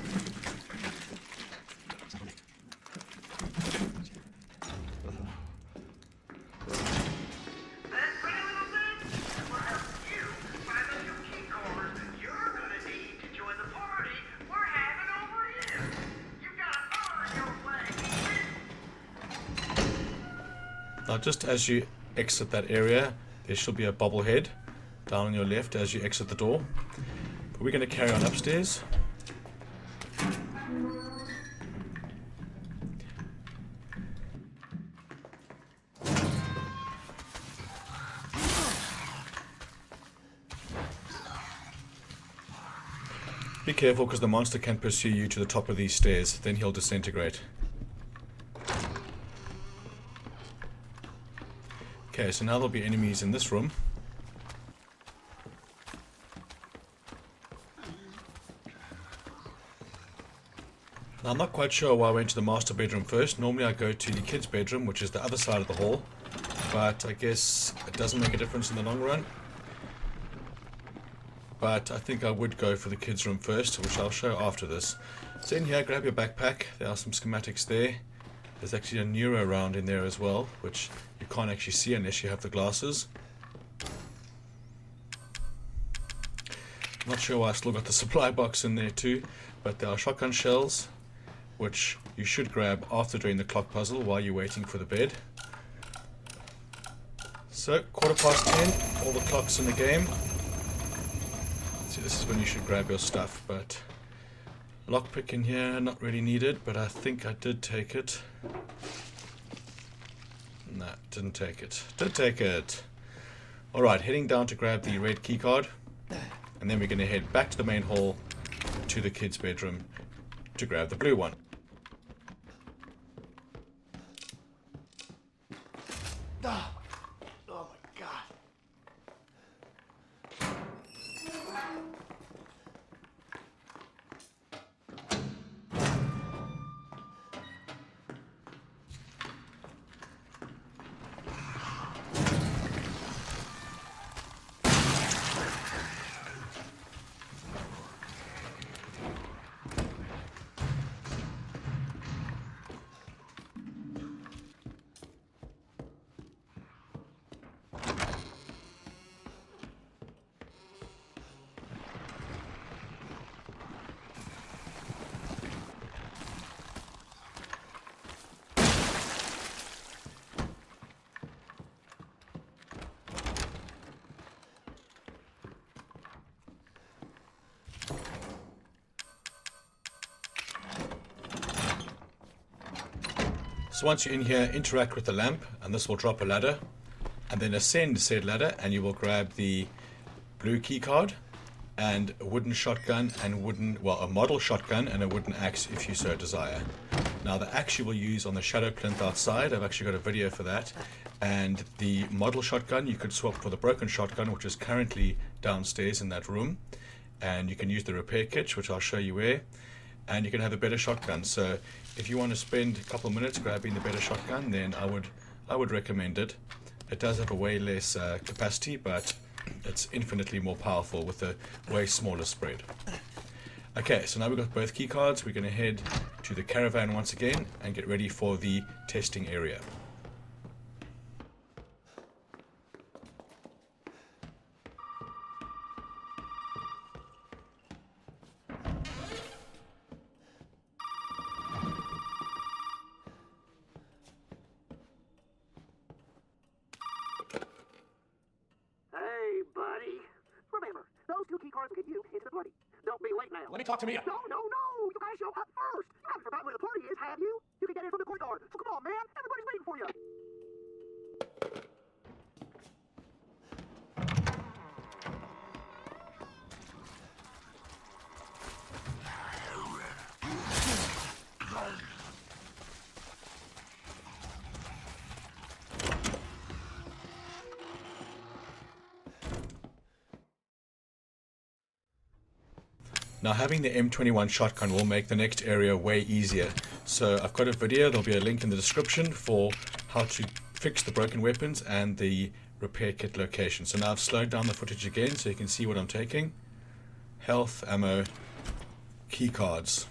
pretty little thing will help you find the new key cards that you're gonna need to join the party we're having over here. You gotta earn your way. Now just as you exit that area, there should be a bobblehead down on your left as you exit the door. But we're going to carry on upstairs. Be careful because the monster can pursue you to the top of these stairs, then he'll disintegrate. Okay, so now there'll be enemies in this room. Now, I'm not quite sure why I went to the master bedroom first. Normally I go to the kids' bedroom, which is the other side of the hall. But I guess it doesn't make a difference in the long run. But I think I would go for the kids' room first, which I'll show after this. So in here, grab your backpack. There are some schematics there. There's actually a neuro round in there as well, which you can't actually see unless you have the glasses. Not sure why I still got the supply box in there too, but there are shotgun shells, which you should grab after doing the clock puzzle while you're waiting for the bed. So, 10:15, all the clocks in the game. See, this is when you should grab your stuff, but lockpick in here, not really needed, but I think I did take it. No, didn't take it. Did take it. Alright, heading down to grab the red keycard, and then we're going to head back to the main hall to the kids' bedroom to grab the blue one. Oh my god. So once you're in here, interact with the lamp, and this will drop a ladder, and then ascend said ladder, and you will grab the blue key card and a wooden shotgun and a model shotgun and a wooden axe if you so desire. Now the axe you will use on the shadow plinth outside. I've actually got a video for that, and the model shotgun you could swap for the broken shotgun, which is currently downstairs in that room, and you can use the repair kit, which I'll show you where, and you can have a better shotgun. So if you want to spend a couple of minutes grabbing the better shotgun, then I would recommend it. It does have a way less capacity, but it's infinitely more powerful with a way smaller spread. Okay, so now we've got both key cards. We're going to head to the caravan once again and get ready for the testing area. Hey, buddy. Remember, those two key cards will get you into the party. Don't be late now. Let me talk to Mia. No, no, no! You gotta show up first! You haven't forgotten where the party is, have you? You can get in from the courtyard. So come on, man. Everybody's waiting for you. Now having the M21 shotgun will make the next area way easier. So I've got a video, there'll be a link in the description for how to fix the broken weapons and the repair kit location. So now I've slowed down the footage again so you can see what I'm taking. Health, ammo, key cards.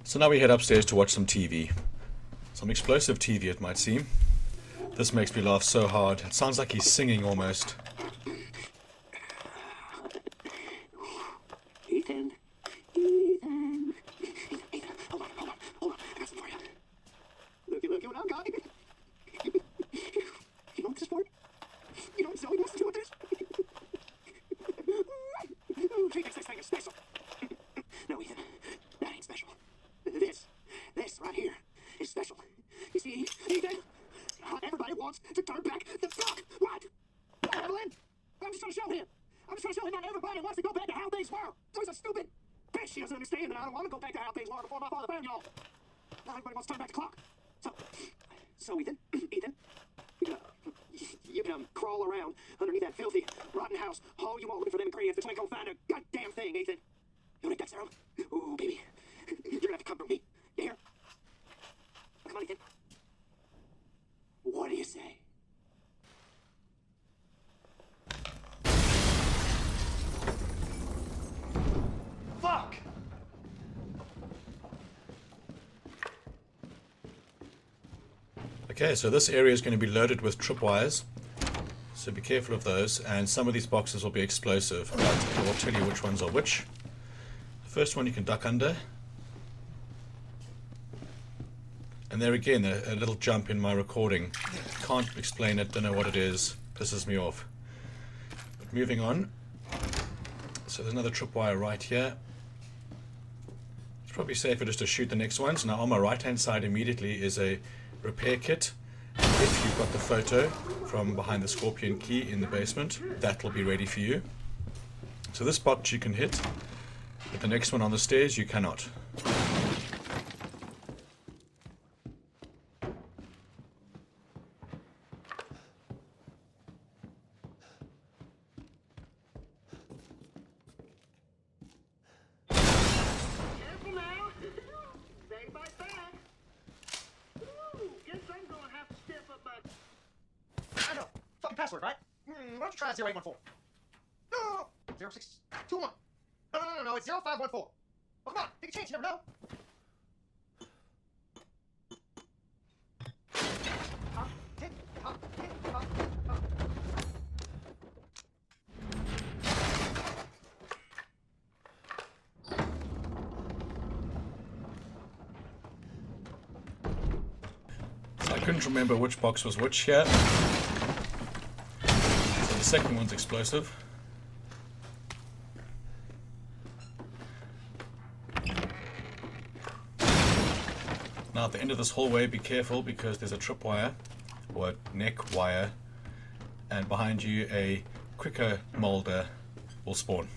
So now we head upstairs to watch some TV. Some explosive TV it might seem. This makes me laugh so hard. It sounds like he's singing almost. Ethan. Ethan. Ethan. Hold on. I got some for you. Looky what I've got. You know what this is for? You know what Zoe wants to do with this? She thinks this thing is special. turn back the clock. What? Evelyn? I'm just trying to show him. I'm just trying to show him not everybody wants to go back to how things were. So he's a stupid bitch. She doesn't understand that I don't want to go back to how things were before my father found y'all. Not everybody wants to turn back the clock. So Ethan, you can crawl around underneath that filthy, rotten house all you want looking for them ingredients, but you ain't gonna find a goddamn thing, Ethan. You want that serum? Ooh, baby. You're gonna have to come from me. You hear? Come on, Ethan. What do you say? Fuck! Okay, so this area is going to be loaded with tripwires, so be careful of those, and some of these boxes will be explosive, but I will tell you which ones are which. The first one you can duck under, and there again a little jump in my recording. Can't explain it, don't know what it is, pisses me off. But moving on, so there's another tripwire right here. It's probably safer just to shoot the next ones. Now on my right hand side immediately is a repair kit. If you've got the photo from behind the scorpion key in the basement, that will be ready for you. So this box you can hit, but the next one on the stairs you cannot. Careful now. Stay by back. Ooh, guess I'm gonna have to step up my... I know. Fucking password, right? Why don't you try 0814? No! 0621. No, it's 0514. Well, come on, take a chance, you never know. Hop, tick, hop, tick, hop, hop. So I couldn't remember which box was which here. So the second one's explosive. Now at the end of this hallway, be careful because there's a tripwire or a neck wire, and behind you a quicker molder will spawn.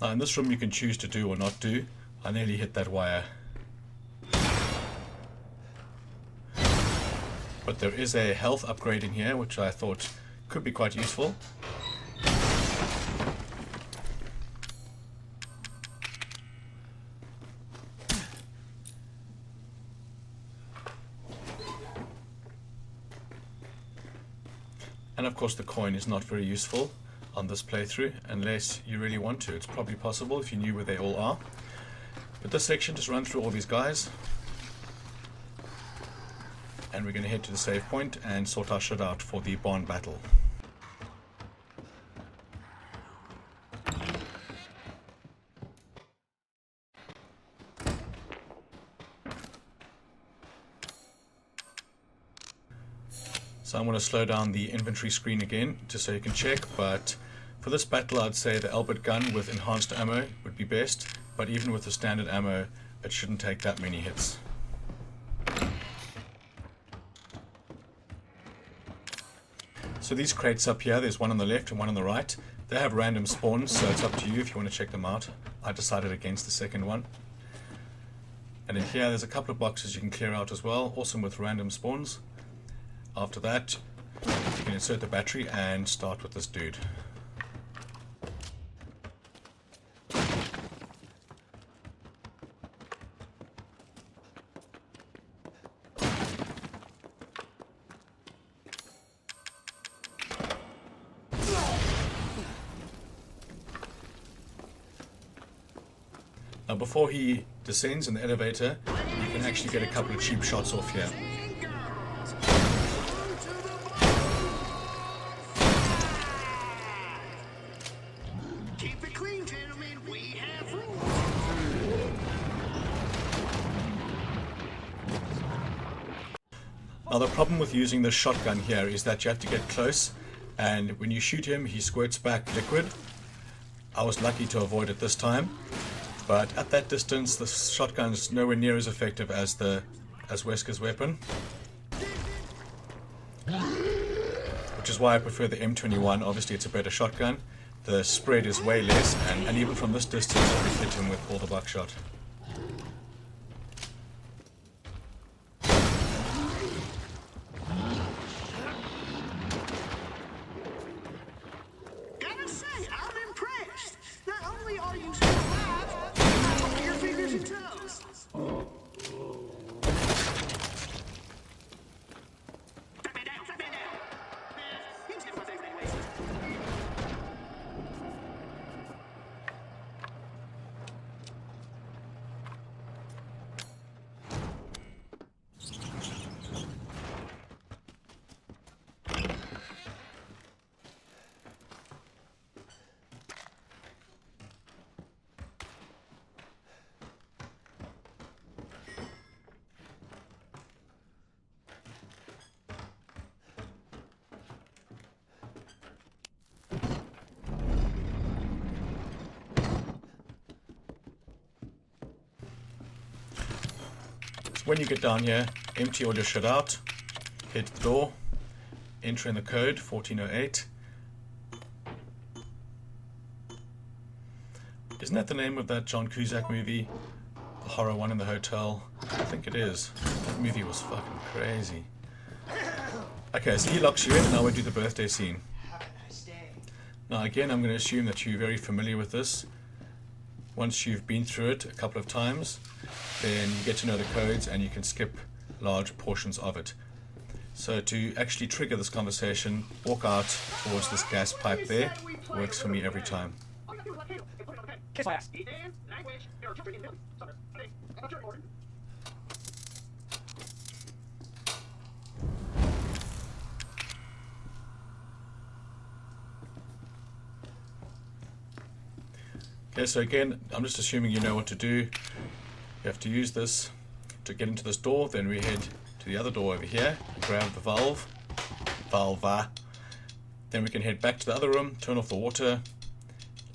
Now in this room you can choose to do or not do. I nearly hit that wire. But there is a health upgrade in here which I thought could be quite useful. And of course the coin is not very useful on this playthrough unless you really want to. It's probably possible if you knew where they all are. But this section, just run through all these guys. And we're going to head to the save point and sort our shit out for the barn battle. So I'm going to slow down the inventory screen again just so you can check, but for this battle I'd say the Albert gun with enhanced ammo would be best, but even with the standard ammo it shouldn't take that many hits. So these crates up here, there's one on the left and one on the right. They have random spawns, so it's up to you if you want to check them out. I decided against the second one. And in here there's a couple of boxes you can clear out as well, also with random spawns. After that, you can insert the battery and start with this dude. Now before he descends in the elevator, you can actually get a couple of cheap shots off here. Keep it clean, gentlemen. We have rules. Now the problem with using the shotgun here is that you have to get close, and when you shoot him he squirts back liquid. I was lucky to avoid it this time. But at that distance, the shotgun is nowhere near as effective as Wesker's weapon. Which is why I prefer the M21. Obviously it's a better shotgun. The spread is way less, and even from this distance I can hit him with all the buckshot. Gotta say, I'm impressed. Not only are you still alive, I told your fingers and toes. Strap man down, strap man down. You can sniff my favorite anyways. When you get down here, empty all your shit out, head to the door, enter in the code 1408. Isn't that the name of that John Cusack movie? The horror one in the hotel? I think it is. That movie was fucking crazy. Okay, so he locks you in and now we do the birthday scene. Now again, I'm going to assume that you're very familiar with this. Once you've been through it a couple of times, then you get to know the codes and you can skip large portions of it. So to actually trigger this conversation, walk out towards this gas pipe there. Works for me every time. Kiss my ass. Okay, so again, I'm just assuming you know what to do. You have to use this to get into this door, then we head to the other door over here, grab the valve, then we can head back to the other room, turn off the water,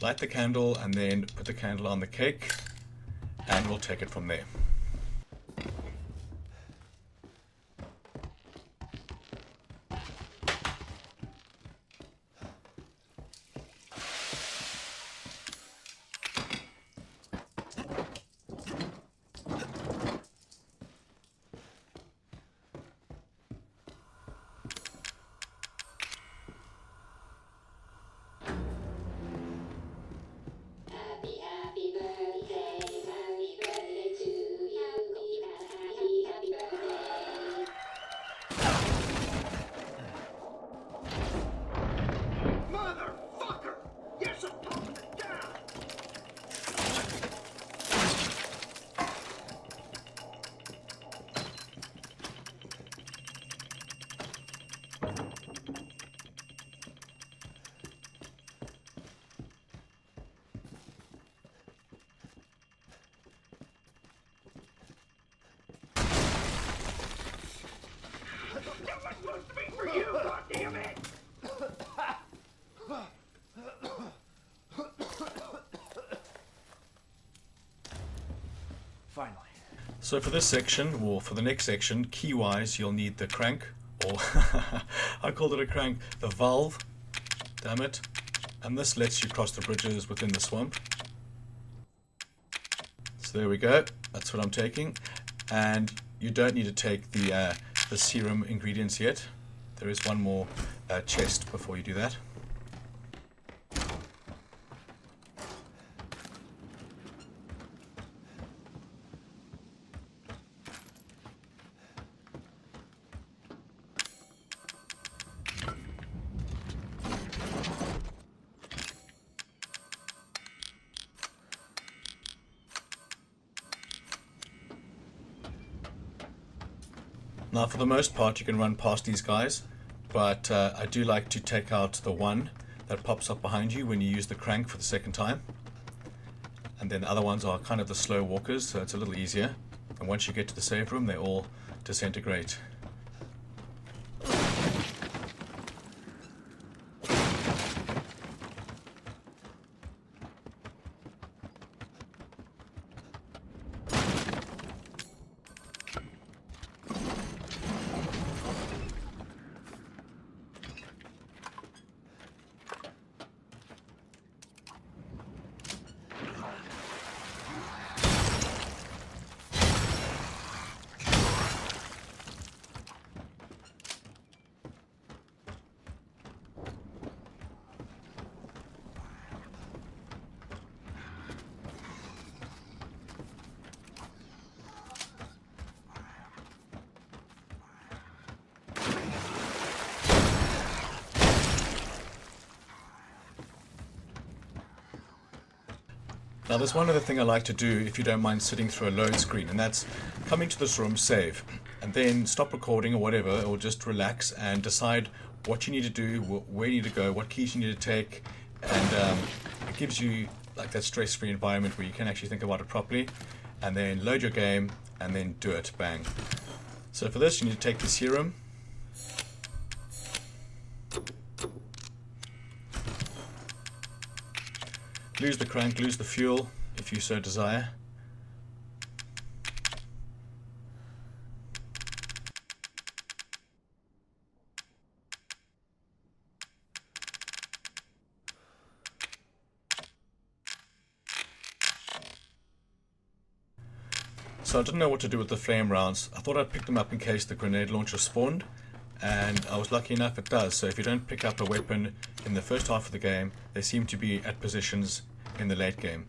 light the candle, and then put the candle on the cake, and we'll take it from there. Motherfucker! You're supposed to die! That was supposed to be for you, goddammit! Finally. So for this section, or for the next section, key-wise, you'll need the crank, or I called it a crank, the valve, damn it, and this lets you cross the bridges within the swamp. So there we go, that's what I'm taking, and you don't need to take the serum ingredients yet. There is one more chest before you do that. Now for the most part you can run past these guys, but I do like to take out the one that pops up behind you when you use the crank for the second time. And then the other ones are kind of the slow walkers, so it's a little easier. And once you get to the save room, they all disintegrate. Now there's one other thing I like to do if you don't mind sitting through a load screen, and that's come into this room, save, and then stop recording or whatever, or just relax and decide what you need to do, where you need to go, what keys you need to take, and it gives you like that stress-free environment where you can actually think about it properly, and then load your game and then do it, bang. So for this you need to take the serum, lose the crank, lose the fuel if you so desire. So I didn't know what to do with the flame rounds. I thought I'd pick them up in case the grenade launcher spawned, and I was lucky enough it does. So if you don't pick up a weapon in the first half of the game, they seem to be at positions in the late game.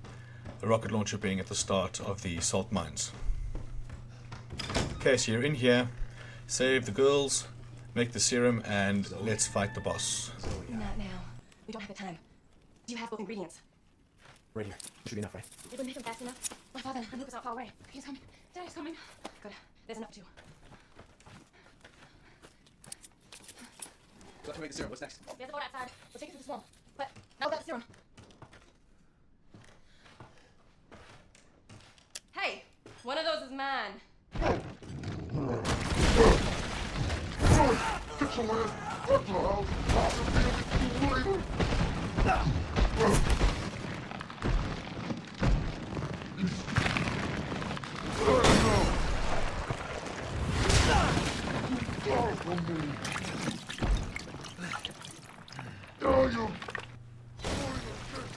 The rocket launcher being at the start of the salt mines. Okay, so you're in here, save the girls, make the serum, and let's fight the boss. Not now. We don't have the time. Do you have both ingredients? Right here. Should be enough, right? It would make them fast enough. My father and Luke is not far away. He's coming. Daddy's coming. Good. There's enough too. Got to make the serum. What's next? There's a boat outside. We'll take it through the swamp. But now about the serum. Hey! One of those is mine.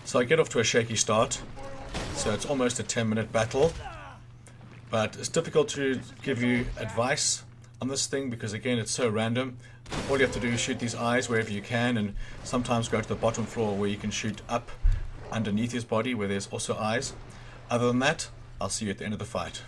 So I get off to a shaky start, so it's almost a 10-minute battle, but it's difficult to give you advice on this thing because again it's so random. All you have to do is shoot these eyes wherever you can, and sometimes go to the bottom floor where you can shoot up underneath his body where there's also eyes. Other than that, I'll see you at the end of the fight.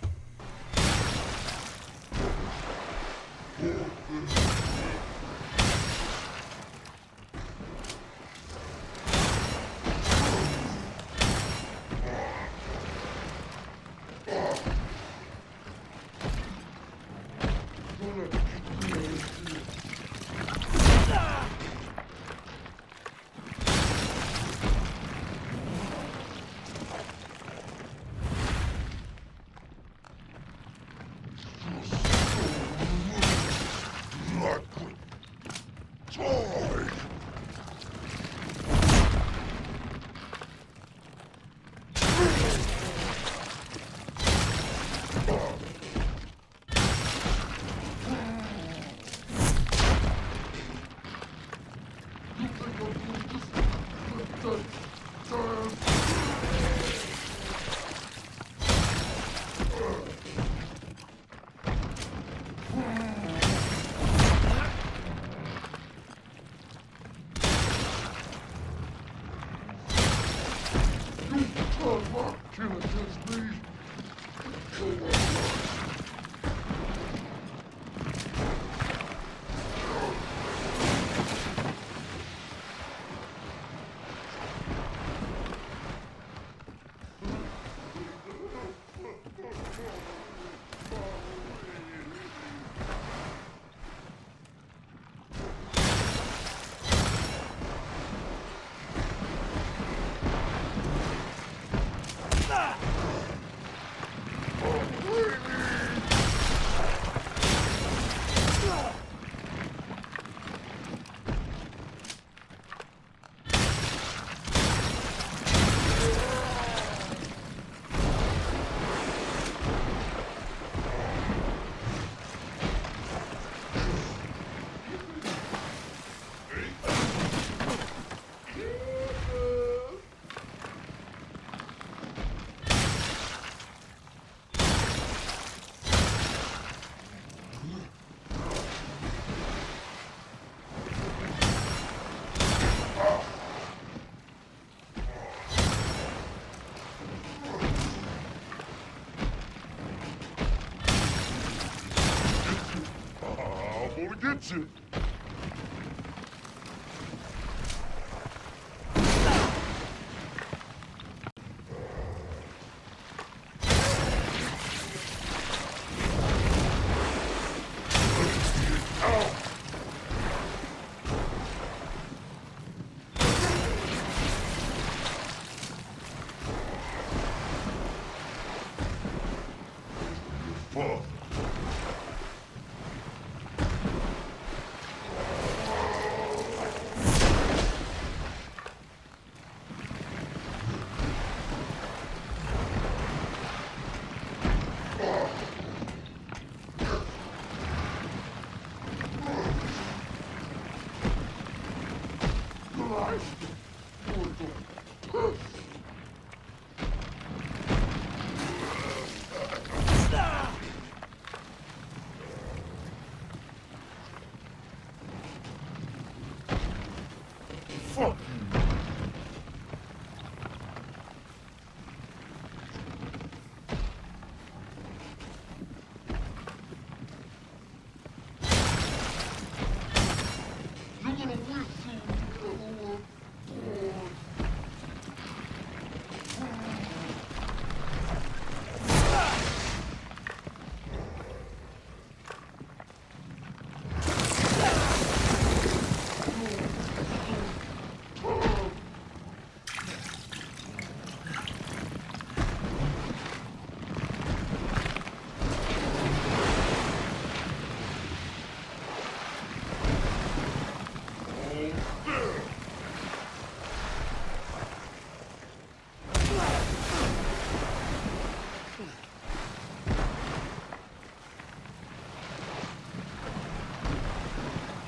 Get you.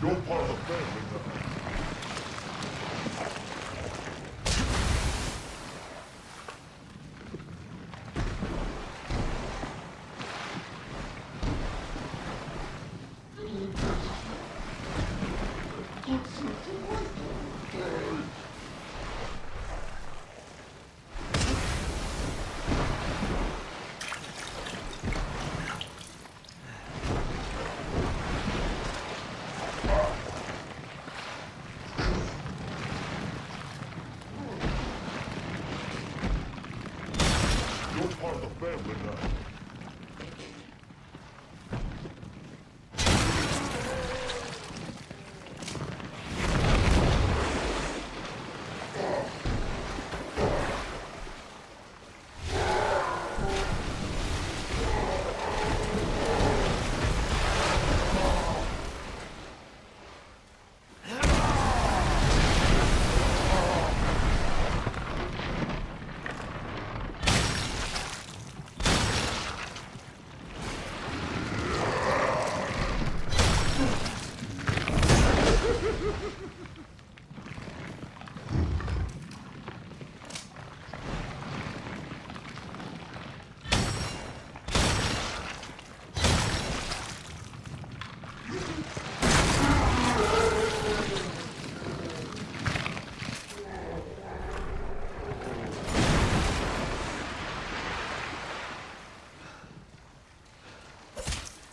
You're part of the family now. You're part of the family now.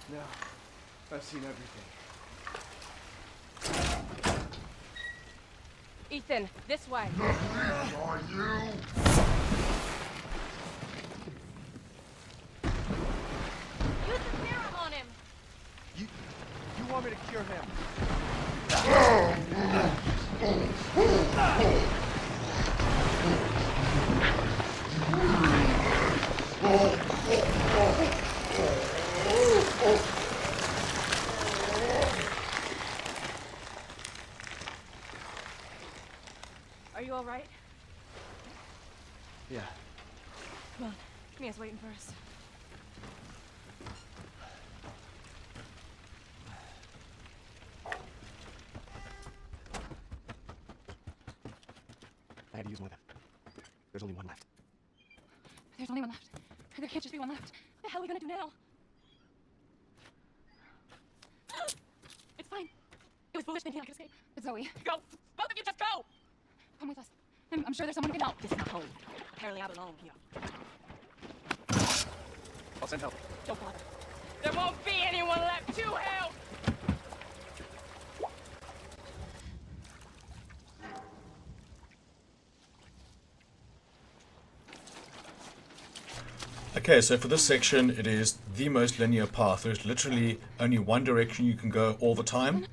Now, I've seen everything. Ethan, this way. Are you? Use the serum on him. You want me to cure him? Are you all right? Yeah. Come on. Mia's waiting for us. I had to use one of them. There's only one left. There's only one left. There can't just be one left. What the hell are we gonna do now? It's fine. It was foolish thinking I could escape. But Zoe. Go! Both of you just go! Come with us. I'm sure there's someone who can help. This is home. Apparently I belong here. I'll send help. Don't bother. There won't be anyone left to help! Okay, so for this section, it is the most linear path. There's literally only one direction you can go all the time,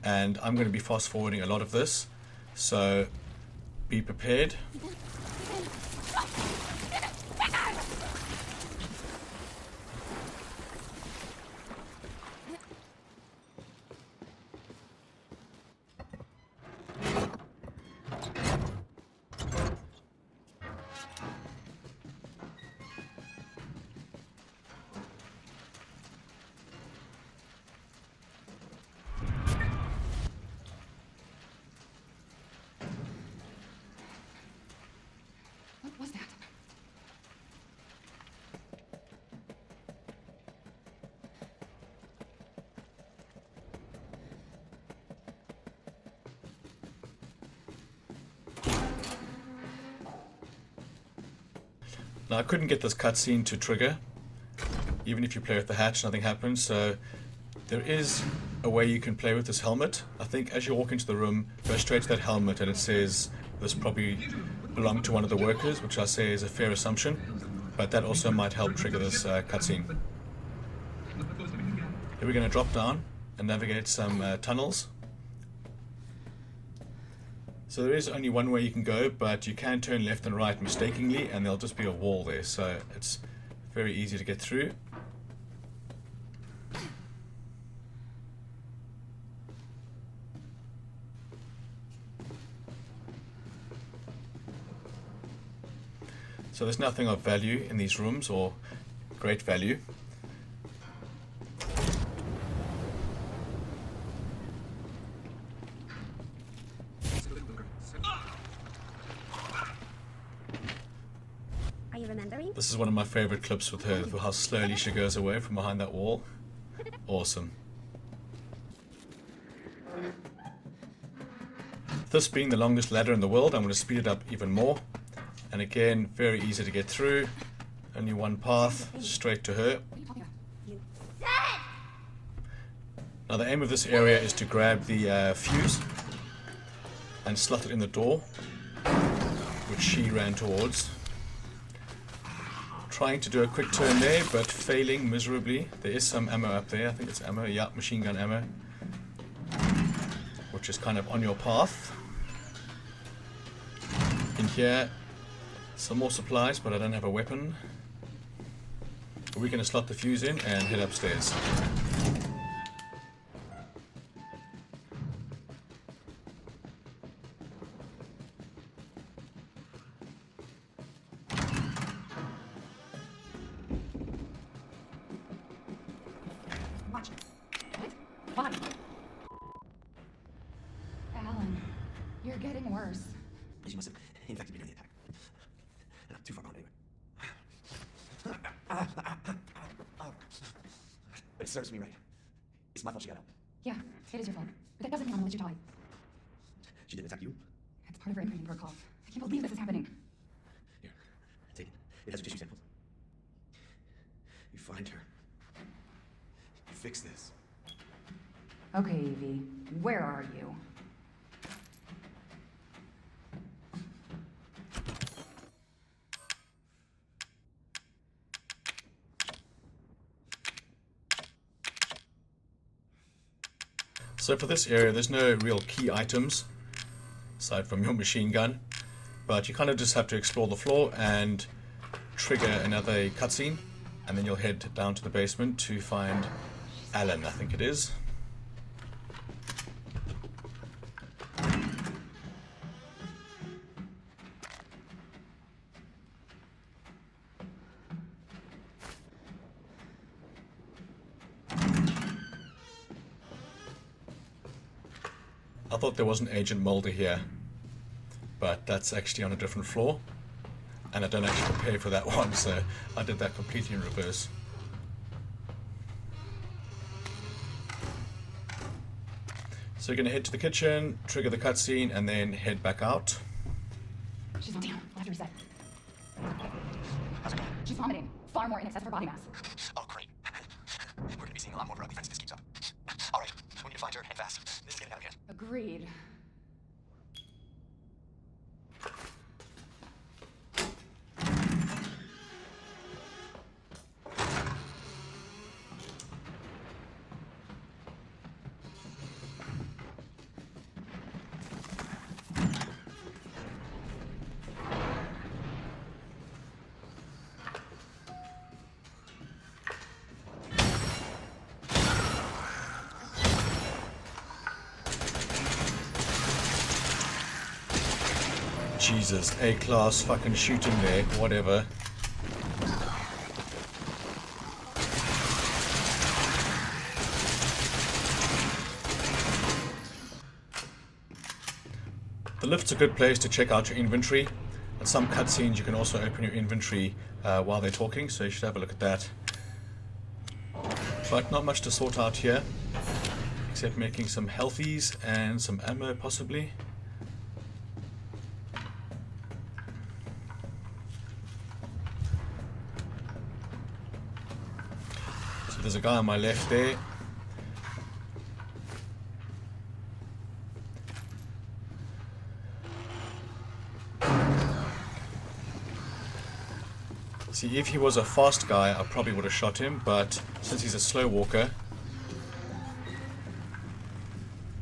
and I'm going to be fast forwarding a lot of this, so be prepared. Now I couldn't get this cutscene to trigger. Even if you play with the hatch, nothing happens. So there is a way you can play with this helmet. I think as you walk into the room, go straight to that helmet and it says this probably belonged to one of the workers, which I say is a fair assumption. But that also might help trigger this cutscene. Here we're going to drop down and navigate some tunnels. So there is only one way you can go, but you can turn left and right mistakenly and there'll just be a wall there, so it's very easy to get through. So there's nothing of value in these rooms, or great value. Are you remembering? This is one of my favorite clips with her, how slowly she goes away from behind that wall. Awesome. This being the longest ladder in the world, I'm going to speed it up even more. And again, very easy to get through. Only one path, straight to her. Now the aim of this area is to grab the fuse and slot it in the door, which she ran towards. Trying to do a quick turn there, but failing miserably. There is some ammo up there. I think it's ammo. Yeah, machine gun ammo, which is kind of on your path. In here, some more supplies, but I don't have a weapon. We're going to slot the fuse in and head upstairs. Alan, you're getting worse. She must have infected me during the attack. And I'm too far gone anyway. But it serves me right. It's my fault she got out. Yeah, it is your fault. But that doesn't mean I'm gonna let you die. She didn't attack you? It's part of her imaging protocol. I can't believe this is happening. Here, take it. It has your tissue samples. You find her. You fix this. Okay, Evie, where are you? So for this area, there's no real key items, aside from your machine gun, but you kind of just have to explore the floor and trigger another cutscene, and then you'll head down to the basement to find Alan, I think it is. I thought there was an Agent Mulder here, but that's actually on a different floor, and I don't actually prepare for that one, so I did that completely in reverse. So you're going to head to the kitchen, trigger the cutscene, and then head back out. She's not down. I'll have to reset. How's it going? She's vomiting. Far more in excess of her body mass. Oh, great. We're going to be seeing a lot more of her ugly friends if this keeps up. All right, we need to find her and fast. This is getting out of hand. Agreed. Jesus, A-class fucking shooting there, whatever. The lift's a good place to check out your inventory. At some cutscenes you can also open your inventory while they're talking, so you should have a look at that. But not much to sort out here, except making some healthies and some ammo possibly. So there's a guy on my left there. See, if he was a fast guy, I probably would have shot him, but since he's a slow walker,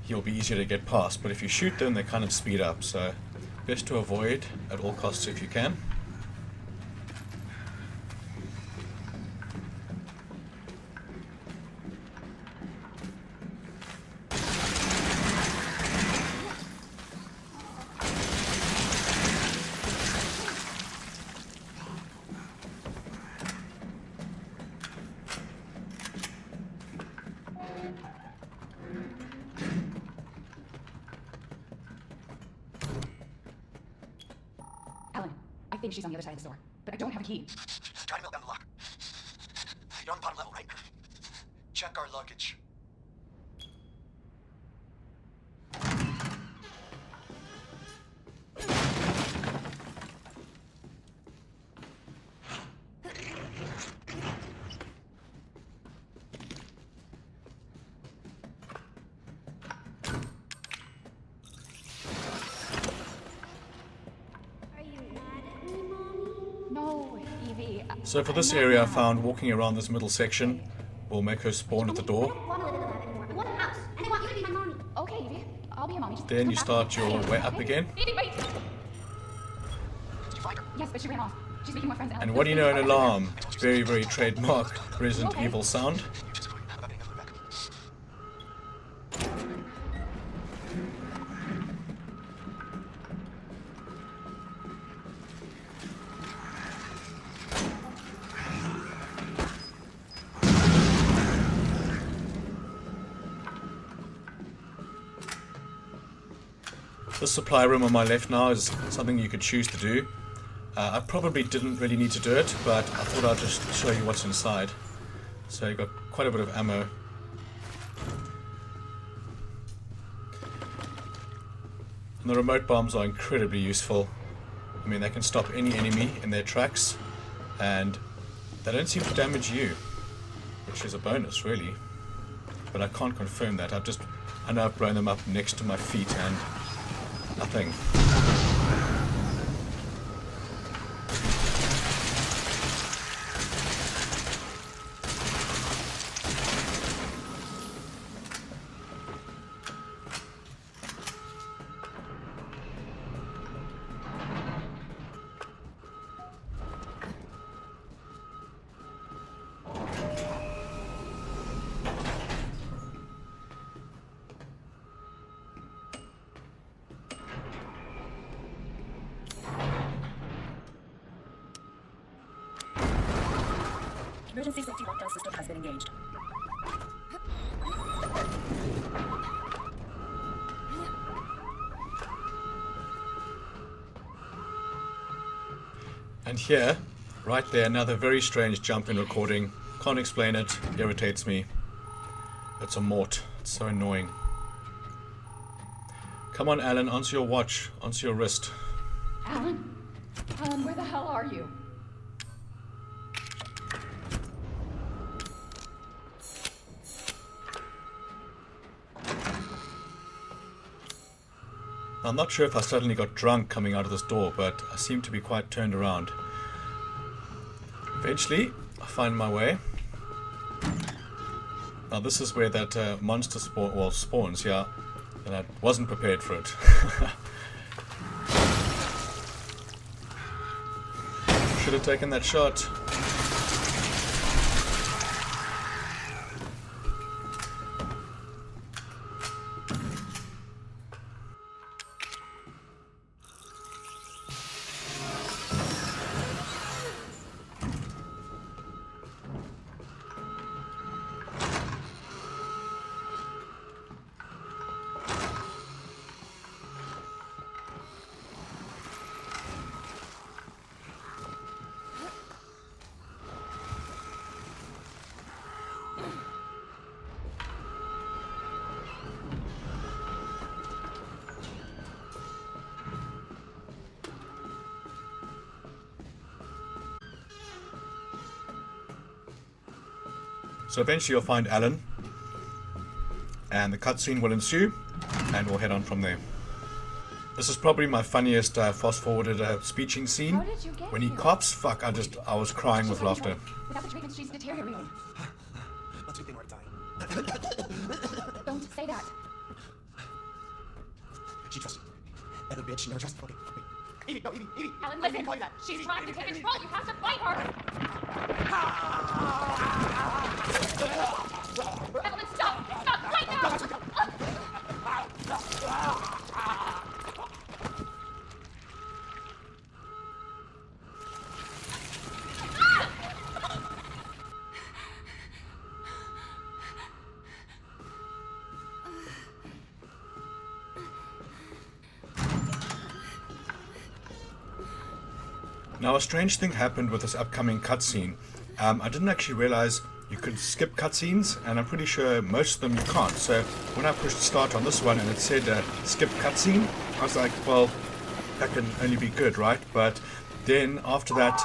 he'll be easier to get past. But if you shoot them, they kind of speed up, so best to avoid at all costs if you can. Alan, I think she's on the other side of the store, but I don't have a key. Try to melt down the lock. You're on the bottom level, right? Check our luggage. No, Evie. So for this area, I found walking around this middle section will make her spawn at the door. want to live in the lab anymore. I want a house, and I want you to be my mommy. Okay, Evie. I'll be your mommy. Just Then come you back start to me. your way up again. Evie, wait! Did you find her? Yes, but she ran off. She's making more friends, Alan. And what do you know, an alarm? Very, very trademark Resident Okay. Evil sound. You just how about getting another back? This supply room on my left now is something you could choose to do. I probably didn't really need to do it, but I thought I'd just show you what's inside. So you've got quite a bit of ammo. And the remote bombs are incredibly useful. I mean, they can stop any enemy in their tracks, and they don't seem to damage you, which is a bonus, really. But I can't confirm that. I know I've blown them up next to my feet and nothing. Emergency safety lockdown system has been engaged. And here, right there, another very strange jump in recording. Can't explain it, irritates me. It's a mort, it's so annoying. Come on, Alan, onto your watch, onto your wrist. Alan? Alan, where the hell are you? I'm not sure if I suddenly got drunk coming out of this door, but I seem to be quite turned around. Eventually, I find my way. Now this is where that monster spawns, yeah, and I wasn't prepared for it. Should have taken that shot. So eventually you'll find Alan, and the cutscene will ensue, and we'll head on from there. This is probably my funniest fast-forwarded speeching scene. How did you get When he here? coughs, fuck, I was crying with laughter. Without the treatment, she's deteriorating. Let's get right time. Don't say that. She trusts you. That bitch, she never trusts me. Okay, wait. Evie, no, Evie. Alan, listen. She's trying to take control. You have to fight her. Evelyn, stop! Stop right now! Now, a strange thing happened with this upcoming cutscene. I didn't actually realize you could skip cutscenes, and I'm pretty sure most of them you can't. So when I pushed start on this one and it said skip cutscene, I was like, well, that can only be good, right? But then after that,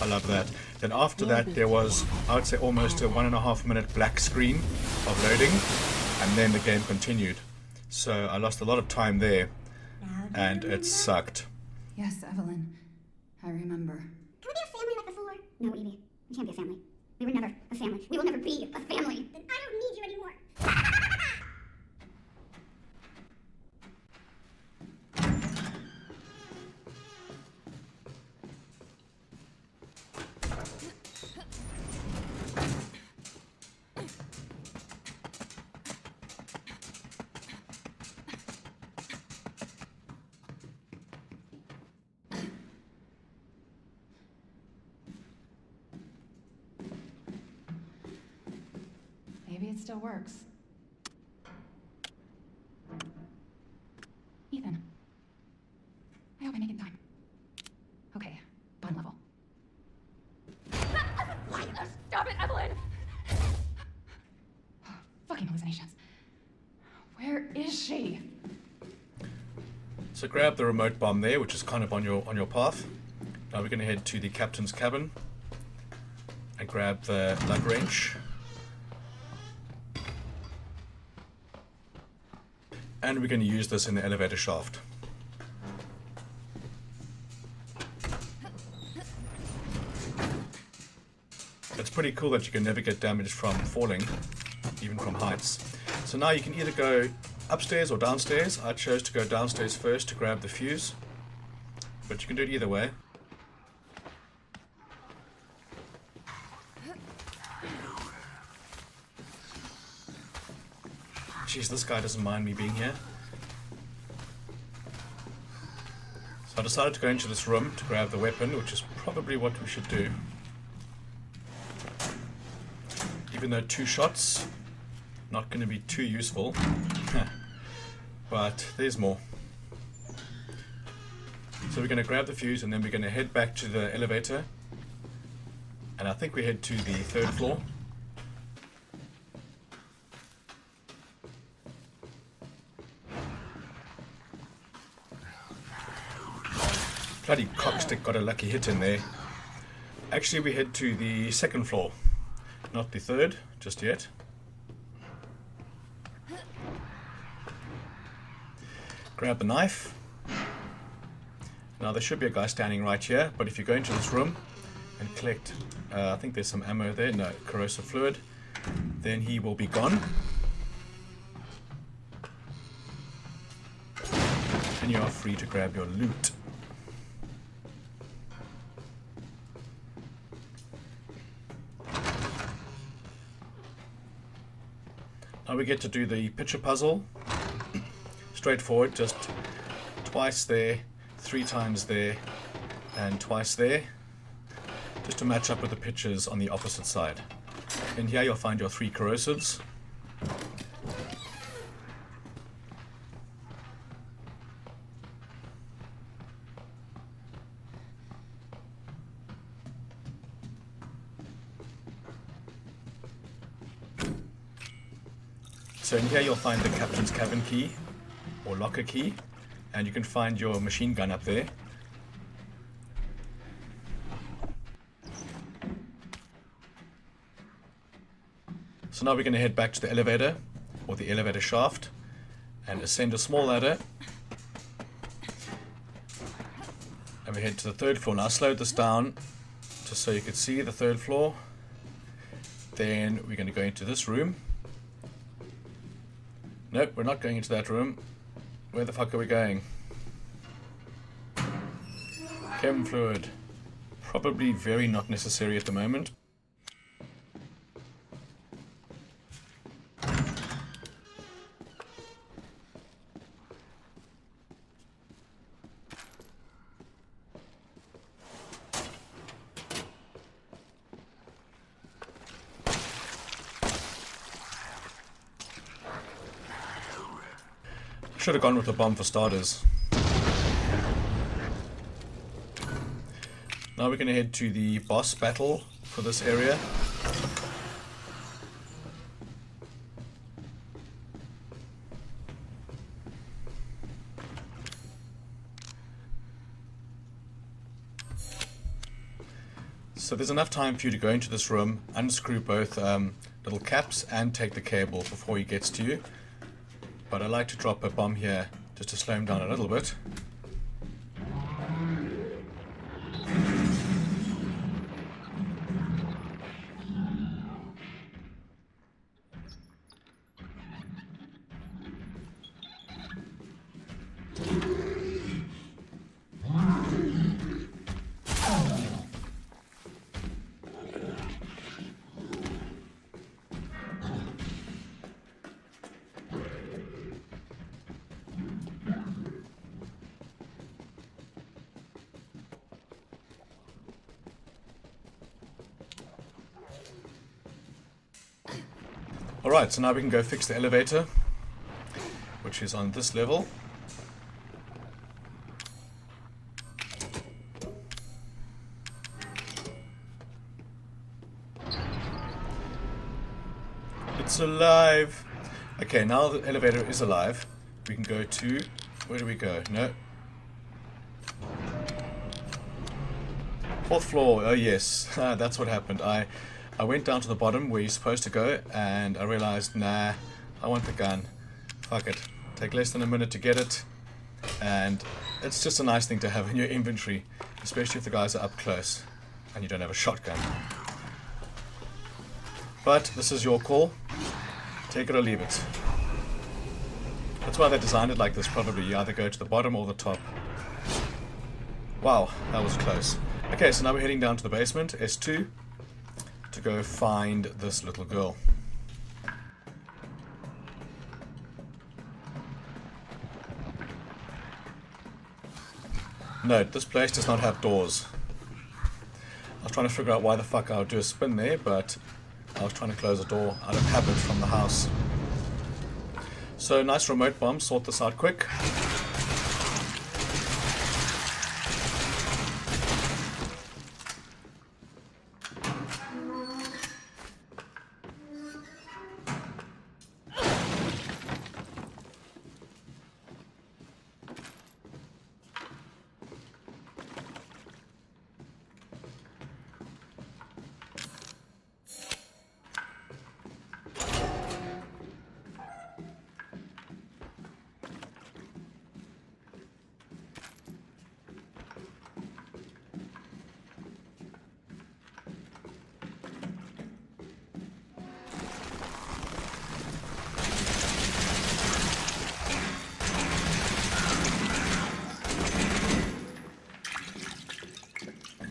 I love that. Then after that, there was, I would say, almost a 1.5 minute black screen of loading, and then the game continued. So I lost a lot of time there, and it sucked. Yes, Evelyn. I remember. Can we be a family like before? No, Evie. We can't be a family. We were never a family. We will never be a family. Then I don't need you anymore. Maybe it still works. Ethan. I hope I make it in time. Okay, bottom level. Stop it, Evelyn! Fucking hallucinations. Where is she? So grab the remote bomb there, which is kind of on your path. Now we're going to head to the captain's cabin and grab the lug wrench. And we're going to use this in the elevator shaft. It's pretty cool that you can never get damaged from falling, even from heights. So now you can either go upstairs or downstairs. I chose to go downstairs first to grab the fuse, but you can do it either way. Jeez, this guy doesn't mind me being here. So I decided to go into this room to grab the weapon, which is probably what we should do. Even though 2 shots, not going to be too useful. But there's more. So we're going to grab the fuse and then we're going to head back to the elevator. And I think we head to the 3rd floor. Bloody cockstick got a lucky hit in there. Actually, we head to the 2nd floor, not the 3rd, just yet. Grab the knife. Now there should be a guy standing right here, but if you go into this room and collect, I think there's some ammo there, no, corrosive fluid, then he will be gone. And you are free to grab your loot. Now we get to do the picture puzzle. Straightforward, just twice there, 3 times there, and twice there, just to match up with the pictures on the opposite side. And here you'll find your 3 corrosives. So in here you'll find the captain's cabin key, or locker key, and you can find your machine gun up there. So now we're going to head back to the elevator, or the elevator shaft, and ascend a small ladder. And we head to the 3rd floor. Now I slowed this down just so you could see the 3rd floor. Then we're going to go into this room. Nope, we're not going into that room. Where the fuck are we going? Chem fluid. Probably very not necessary at the moment. Should have gone with the bomb for starters. Now we're going to head to the boss battle for this area. So there's enough time for you to go into this room, unscrew both little caps and take the cable before he gets to you. But I like to drop a bomb here just to slow him down a little bit. Alright, so now we can go fix the elevator, which is on this level. It's alive! Okay, now the elevator is alive. We can go to... where do we go? No. 4th floor, oh yes, that's what happened. I went down to the bottom where you're supposed to go, and I realized, nah, I want the gun. Fuck it. Take less than a minute to get it, and it's just a nice thing to have in your inventory, especially if the guys are up close and you don't have a shotgun. But this is your call. Take it or leave it. That's why they designed it like this, probably. You either go to the bottom or the top. Wow, that was close. Okay, so now we're heading down to the basement, S2. To go find this little girl. Note, this place does not have doors. I was trying to figure out why the fuck I would do a spin there, but I was trying to close a door out of habit from the house. So, nice remote bomb, sort this out quick.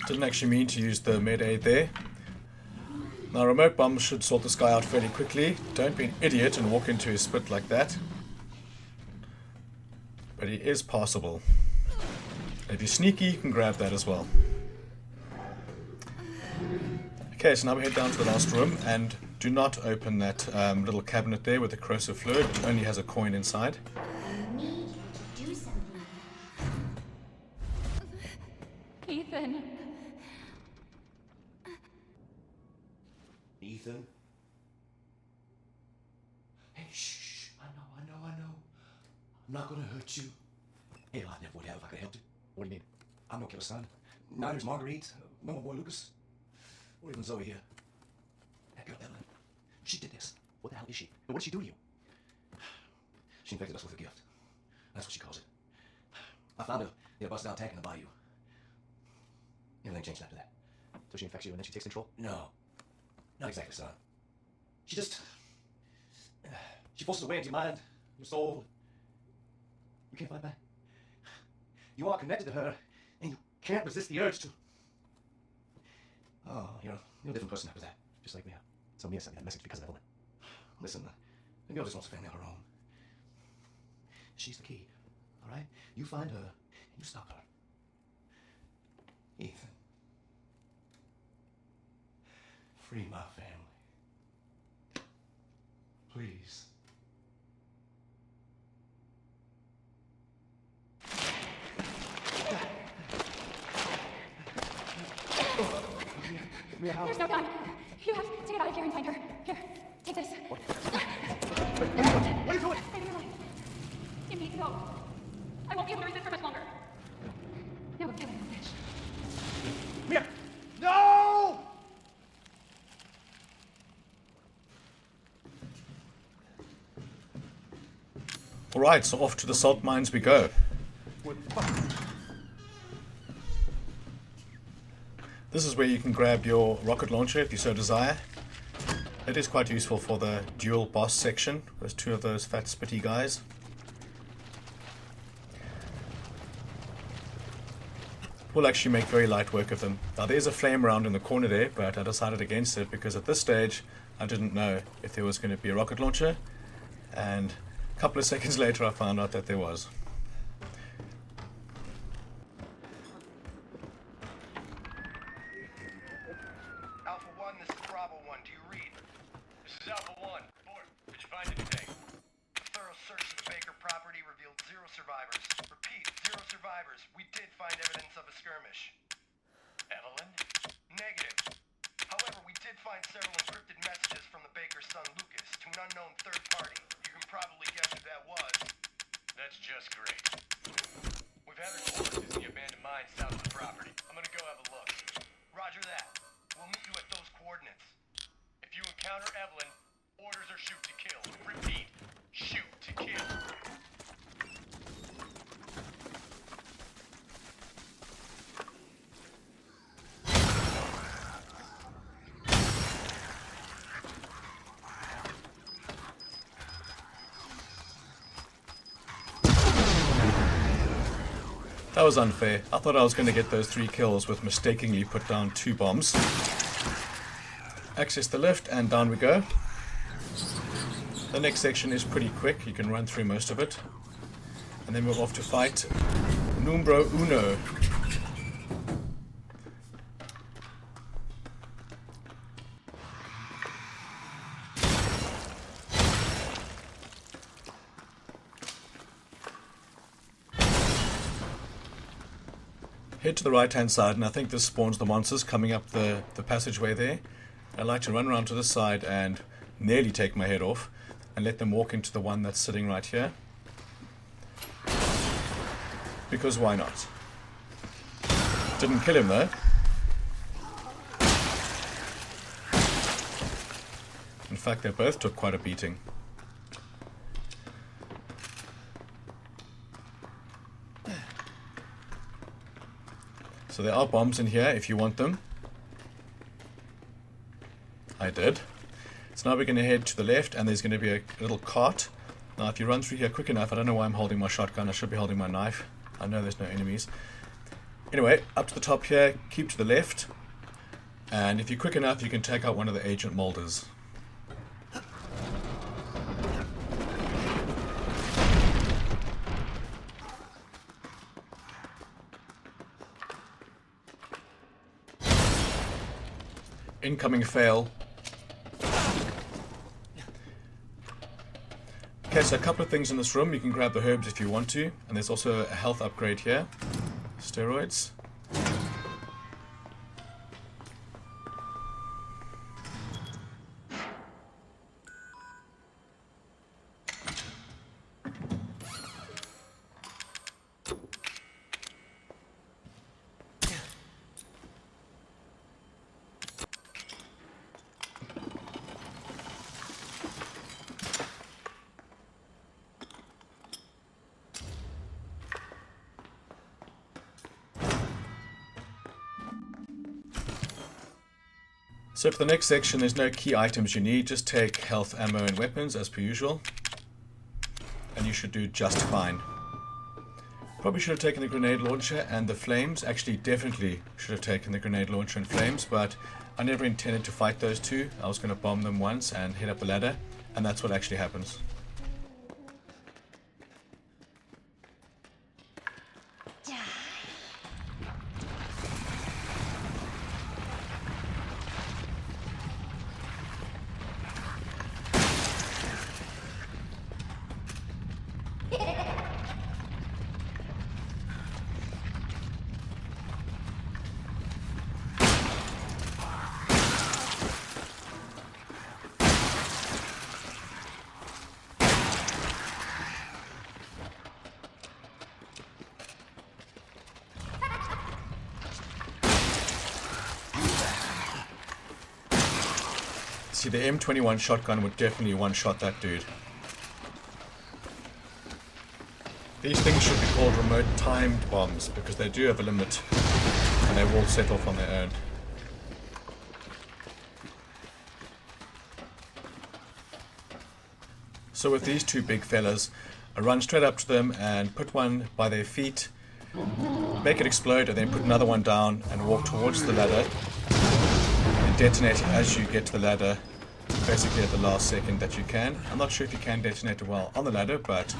Didn't actually mean to use the med aid there. Now remote bombs should sort this guy out fairly quickly. Don't be an idiot and walk into his spit like that. But he is passable. And if you're sneaky, you can grab that as well. Okay, so now we head down to the last room, and do not open that little cabinet there with the corrosive fluid. It only has a coin inside. I need you to do something. Ethan. Ethan? Hey, shh. I know. I'm not gonna hurt you. Hell, I never would have if I could help it. What do you mean? I'm no killer, son. Neither's Marguerite. No, my boy Lucas. Or even Zoe here. That girl, Evelyn. She did this. But what did she do to you? She infected us with a gift. That's what she calls it. I found her in a busted out tank in the bayou. Everything changed after that. So she infects you and then she takes control? No. Not exactly, son. She just... She forces her way into your mind, your soul. You can't fight back. You are connected to her, and you can't resist the urge to... Oh, you're a different person after that. Just like Mia. So Mia sent me that message because of Evelyn. Listen, the girl just wants a family of her own. She's the key, all right? You find her, and you stop her. Ethan. Free my family. Please. Mia, how? There's no time. You have to get out of here and find her. Here, take this. What are you doing? Save your life. You need to go. I won't be able to resist for much longer. Now go kill him, bitch. Mia! No! Alright, so off to the salt mines we go. This is where you can grab your rocket launcher if you so desire. It is quite useful for the dual boss section. There's two of those fat spitty guys. We'll actually make very light work of them. Now there's a flame around in the corner there, but I decided against it because at this stage I didn't know if there was going to be a rocket launcher, and a couple of seconds later I found out that there was. Alpha 1, this is Bravo 1. Do you read? This is Alpha 1. Board, did you find anything? A thorough search of the Baker property revealed 0 survivors. Repeat, 0 survivors. We did find evidence of a skirmish. Evelyn? Negative. However, we did find several encrypted messages from the Baker's son Lucas to an unknown third party. You can probably guess who that was. That's just great. We've had reports in the abandoned mine south of the property. I'm gonna go have a look. Roger that. We'll meet you at those coordinates. If you encounter Evelyn, orders are shoot to kill. Repeat, shoot to kill. That was unfair. I thought I was going to get those 3 kills with mistakenly put down 2 bombs. Access the lift and down we go. The next section is pretty quick. You can run through most of it. And then we're off to fight Numero Uno. Head to the right hand side, and I think this spawns the monsters coming up the passageway there. I like to run around to this side and nearly take my head off and let them walk into the one that's sitting right here. Because why not? Didn't kill him though. In fact, they both took quite a beating. So there are bombs in here if you want them. I did. So now we're going to head to the left, and there's going to be a little cart. Now if you run through here quick enough, I don't know why I'm holding my shotgun, I should be holding my knife. I know there's no enemies. Anyway, up to the top here, keep to the left. And if you're quick enough, you can take out one of the agent molders. Incoming fail. Okay, so a couple of things in this room. You can grab the herbs if you want to, and there's also a health upgrade here. Steroids. So for the next section, there's no key items you need. Just take health, ammo, and weapons as per usual. And you should do just fine. Probably should have taken the grenade launcher and the flames. Actually, definitely should have taken the grenade launcher and flames, but I never intended to fight those two. I was going to bomb them once and hit up the ladder, and that's what actually happens. See, the M21 shotgun would definitely one-shot that dude. These things should be called remote timed bombs because they do have a limit and they will set off on their own. So with these two big fellas, I run straight up to them and put one by their feet, make it explode, and then put another one down and walk towards the ladder and detonate it as you get to the ladder, basically at the last second that you can. I'm not sure if you can detonate it while on the ladder, but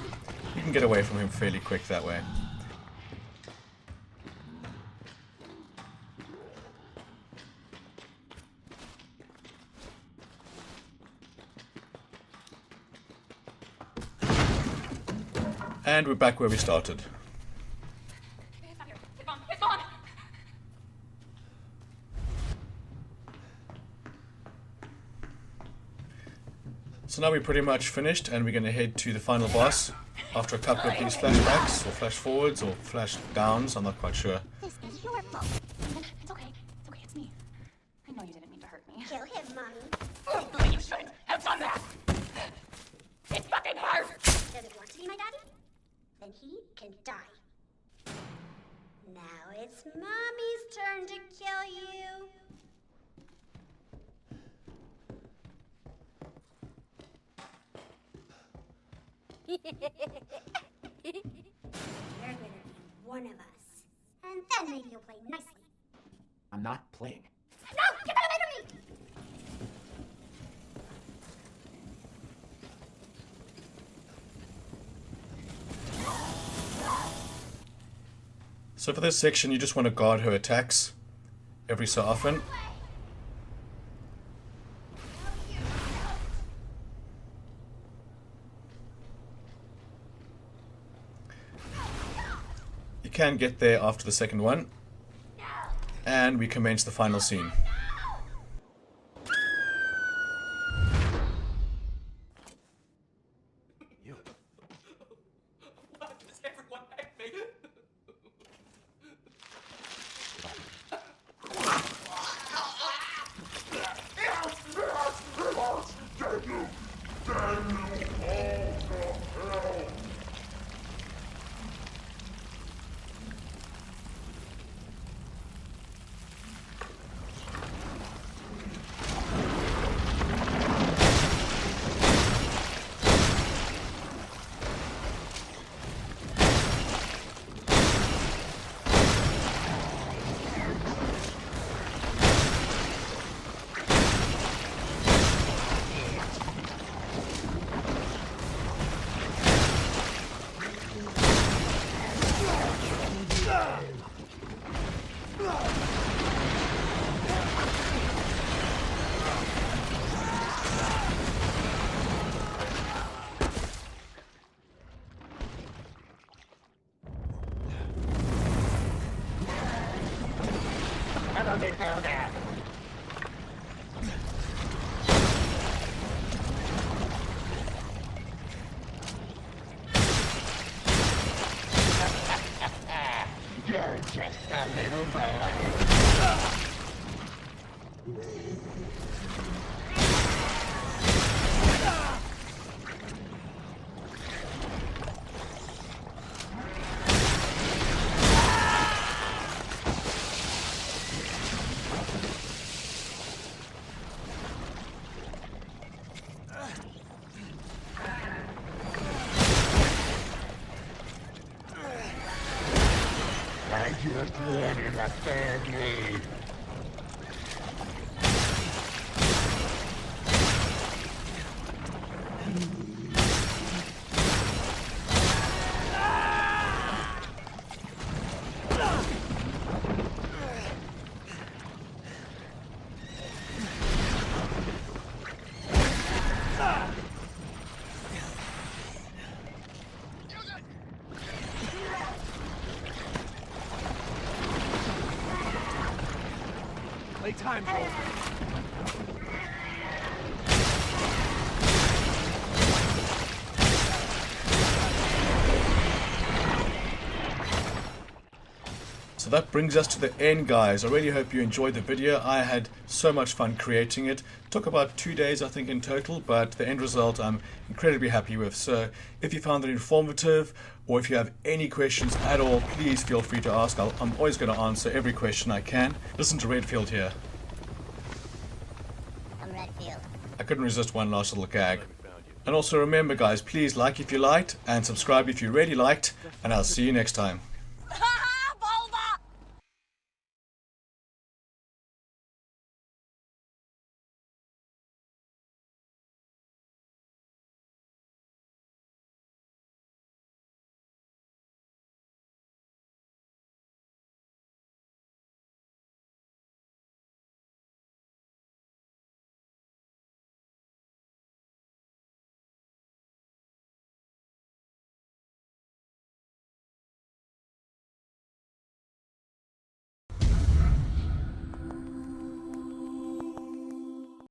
you can get away from him fairly quick that way. And we're back where we started. It's on! So now we're pretty much finished and we're going to head to the final boss after a couple of these flashbacks or flash forwards or flash downs, I'm not quite sure. This is your fault. It's okay. It's okay. It's me. I know you didn't mean to hurt me. Kill him, Mommy. Oh, you shouldn't have done that. It fucking hurt. Does it want to be my daddy? Then he can die. Now it's Mommy's turn to kill you. You're gonna be one of us. And then maybe you'll play nicely. I'm not playing. No! Get out of me! So for this section, you just want to guard her attacks every so often. You can get there after the second one. And we commence the final scene. Firstborn in the family. Playtime's over. So that brings us to the end, guys. I really hope you enjoyed the video. I had so much fun creating it. Took about 2 days, I think, in total, but the end result I'm incredibly happy with. So if you found it informative, or if you have any questions at all, please feel free to ask. I'm always going to answer every question I can. Listen to Redfield here. I'm Redfield. I couldn't resist one last little gag. And also remember, guys, please like if you liked, and subscribe if you really liked, and I'll see you next time.